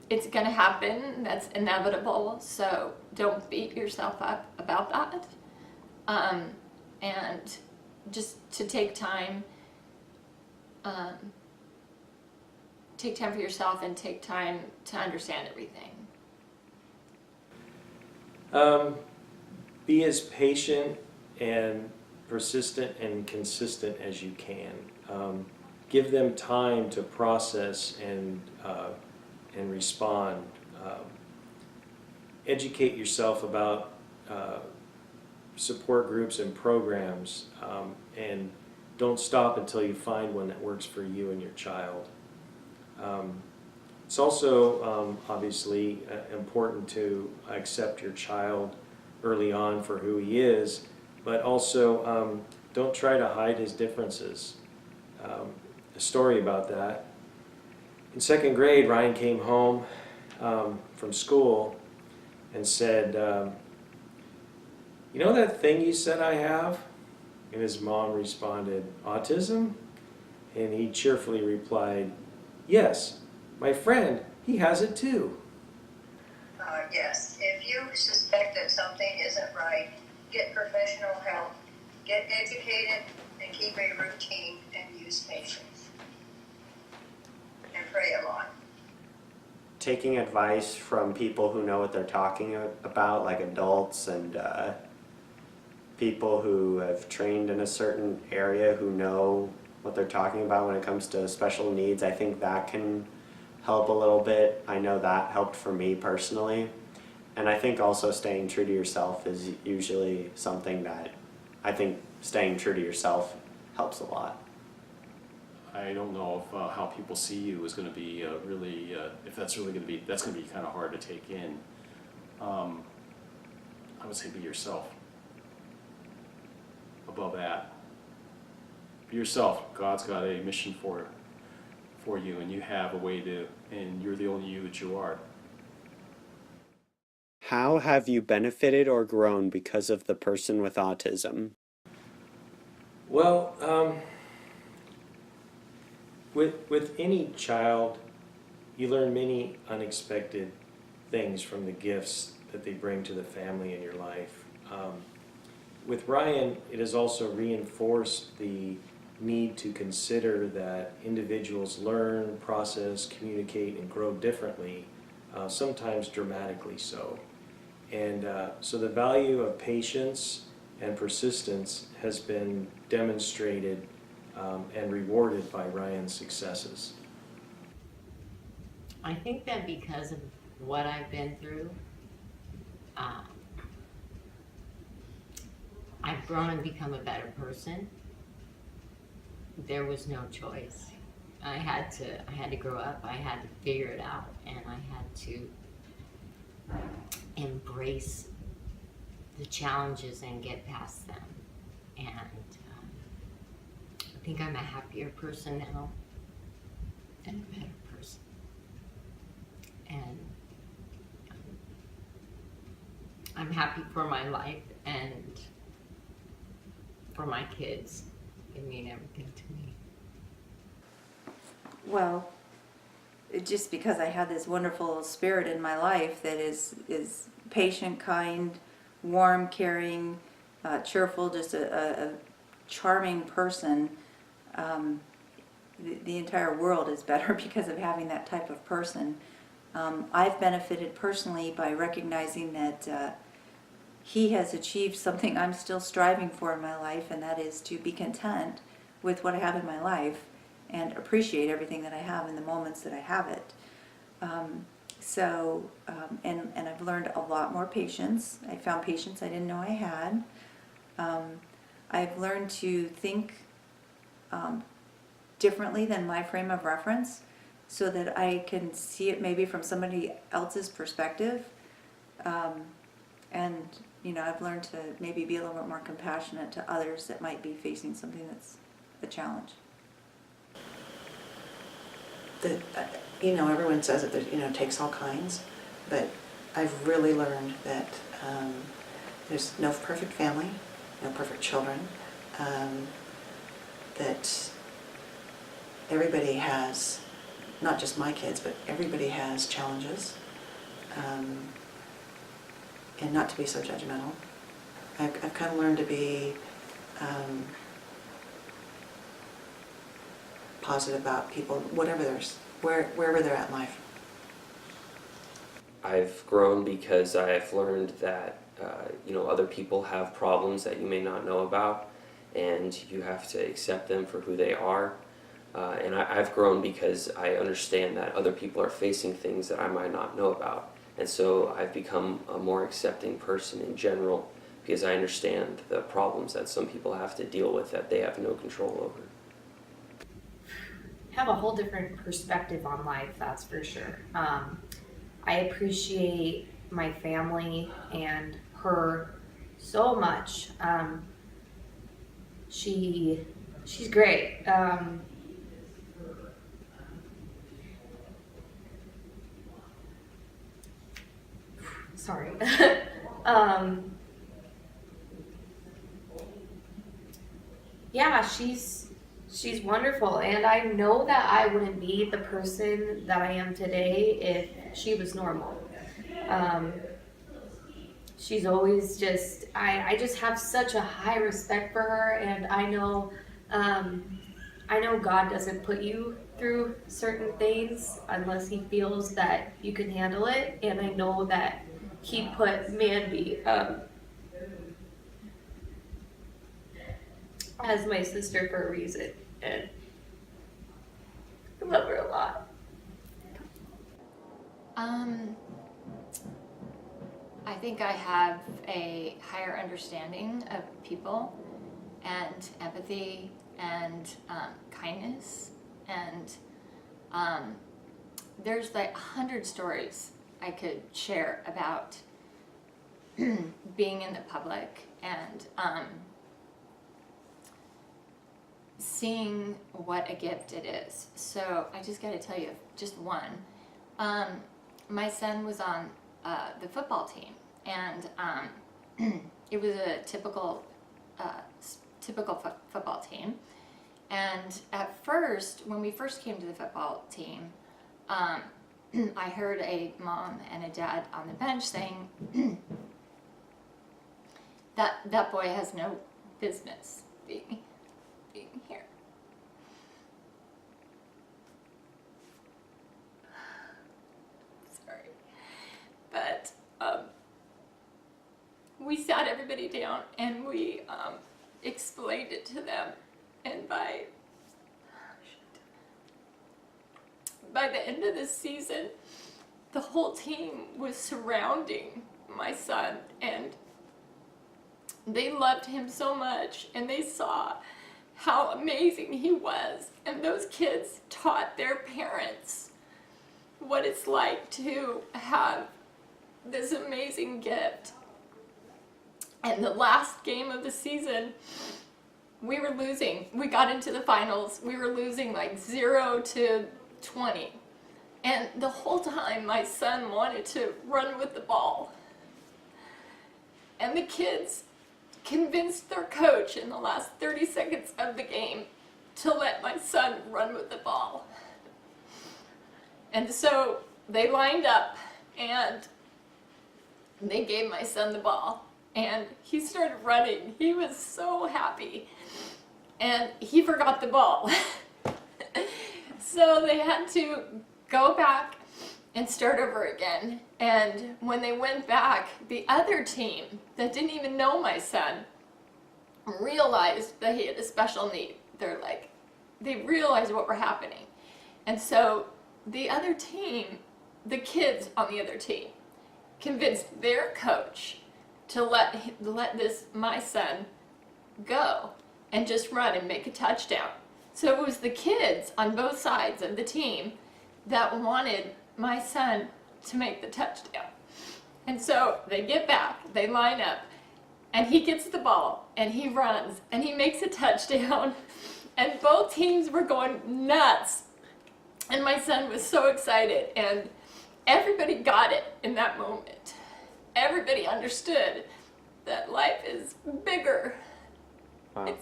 It's gonna happen, that's inevitable, so don't beat yourself up about that. And just to take time for yourself and take time to understand everything. Be as patient and persistent and consistent as you can. Give them time to process and respond. Educate yourself about support groups and programs, and don't stop until you find one that works for you and your child. It's also obviously important to accept your child early on for who he is, but also don't try to hide his differences. A story about that. In second grade, Ryan came home from school and said, you know that thing you said I have? And his mom responded, autism? And he cheerfully replied, yes, my friend, he has it too. Yes, if you suspect that something isn't right, get professional help, get educated, and keep a routine and use patience. And pray a lot. Taking advice from people who know what they're talking about, like adults and people who have trained in a certain area who know what they're talking about when it comes to special needs, I think that can help a little bit. I know that helped for me personally. And I think also staying true to yourself is usually something that I think staying true to yourself helps a lot. I don't know if how people see you is going to be really, if that's really going to be, that's going to be kind of hard to take in. I would say be yourself. Above that, be yourself. God's got a mission for you, and you have a way to, and you're the only you that you are. How have you benefited or grown because of the person with autism? Well, with any child, you learn many unexpected things from the gifts that they bring to the family in your life. With Ryan, it has also reinforced the need to consider that individuals learn, process, communicate, and grow differently, sometimes dramatically so. And so the value of patience and persistence has been demonstrated and rewarded by Ryan's successes. I think that because of what I've been through, I've grown and become a better person. There was no choice. I had to grow up. I had to figure it out, and I had to embrace the challenges and get past them. And I think I'm a happier person now and a better person. And I'm happy for my life and for my kids. They mean everything to me. Well, just because I have this wonderful spirit in my life that is patient, kind, warm, caring, cheerful, just a charming person, the entire world is better because of having that type of person. I've benefited personally by recognizing that he has achieved something I'm still striving for in my life, and that is to be content with what I have in my life and appreciate everything that I have in the moments that I have it. And I've learned a lot more patience. I found patience I didn't know I had. I've learned to think differently than my frame of reference so that I can see it maybe from somebody else's perspective. And I've learned to maybe be a little bit more compassionate to others that might be facing something that's a challenge. Everyone says that it takes all kinds, but I've really learned that there's no perfect family, no perfect children, that everybody has, not just my kids, but everybody has challenges, and not to be so judgmental. I've kind of learned to be positive about people, wherever they're at in life. I've grown because I've learned that other people have problems that you may not know about, and you have to accept them for who they are. And I've grown because I understand that other people are facing things that I might not know about. And so I've become a more accepting person in general because I understand the problems that some people have to deal with that they have no control over. Have a whole different perspective on life, that's for sure. I appreciate my family and her so much. She's great. Sorry. Yeah, she's wonderful, and I know that I wouldn't be the person that I am today if she was normal. She's always just, I just have such a high respect for her, and I know God doesn't put you through certain things unless he feels that you can handle it, and I know that he put Mandy as my sister for a reason, and I love her a lot. I think I have a higher understanding of people and empathy and kindness and there's like 100 stories I could share about being in the public and seeing what a gift it is. So I just got to tell you just one. My son was on the football team, and it was a typical football team. And at first, when we first came to the football team, I heard a mom and a dad on the bench saying that boy has no business being here. Sorry. But we sat everybody down and we explained it to them, and by the end of the season, the whole team was surrounding my son, and they loved him so much, and they saw how amazing he was, and those kids taught their parents what it's like to have this amazing gift. And the last game of the season, we were losing. We got into the finals. We were losing like 0-20. And the whole time my son wanted to run with the ball. And the kids convinced their coach in the last 30 seconds of the game to let my son run with the ball. And so they lined up and they gave my son the ball. And he started running. He was so happy. And he forgot the ball. So they had to go back and start over again. And when they went back, the other team that didn't even know my son realized that he had a special need. They realized what were happening. And so the other team, the kids on the other team, convinced their coach to let my son go and just run and make a touchdown. So it was the kids on both sides of the team that wanted my son to make the touchdown. And so they get back, they line up, and he gets the ball, and he runs, and he makes a touchdown, and both teams were going nuts. And my son was so excited, and everybody got it in that moment. Everybody understood that life is bigger. Wow.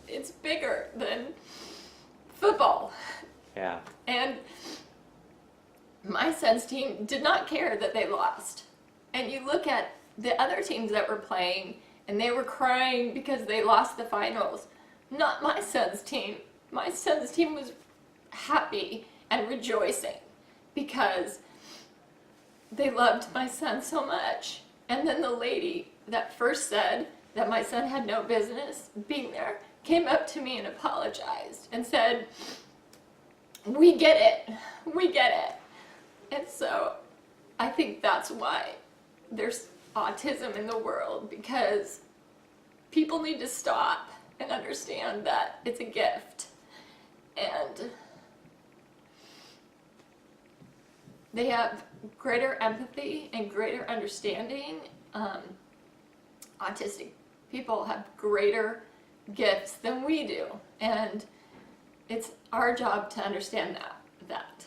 It's bigger than football. Yeah. And my son's team did not care that they lost. And you look at the other teams that were playing, and they were crying because they lost the finals. Not my son's team. My son's team was happy and rejoicing because they loved my son so much. And then the lady that first said that my son had no business being there came up to me and apologized and said, "We get it. We get it." And so I think that's why there's autism in the world, because people need to stop and understand that it's a gift. And they have greater empathy and greater understanding. Autistic people have greater gifts than we do, and it's our job to understand that.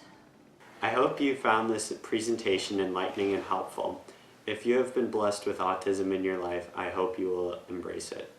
I hope you found this presentation enlightening and helpful. If you have been blessed with autism in your life, I hope you will embrace it.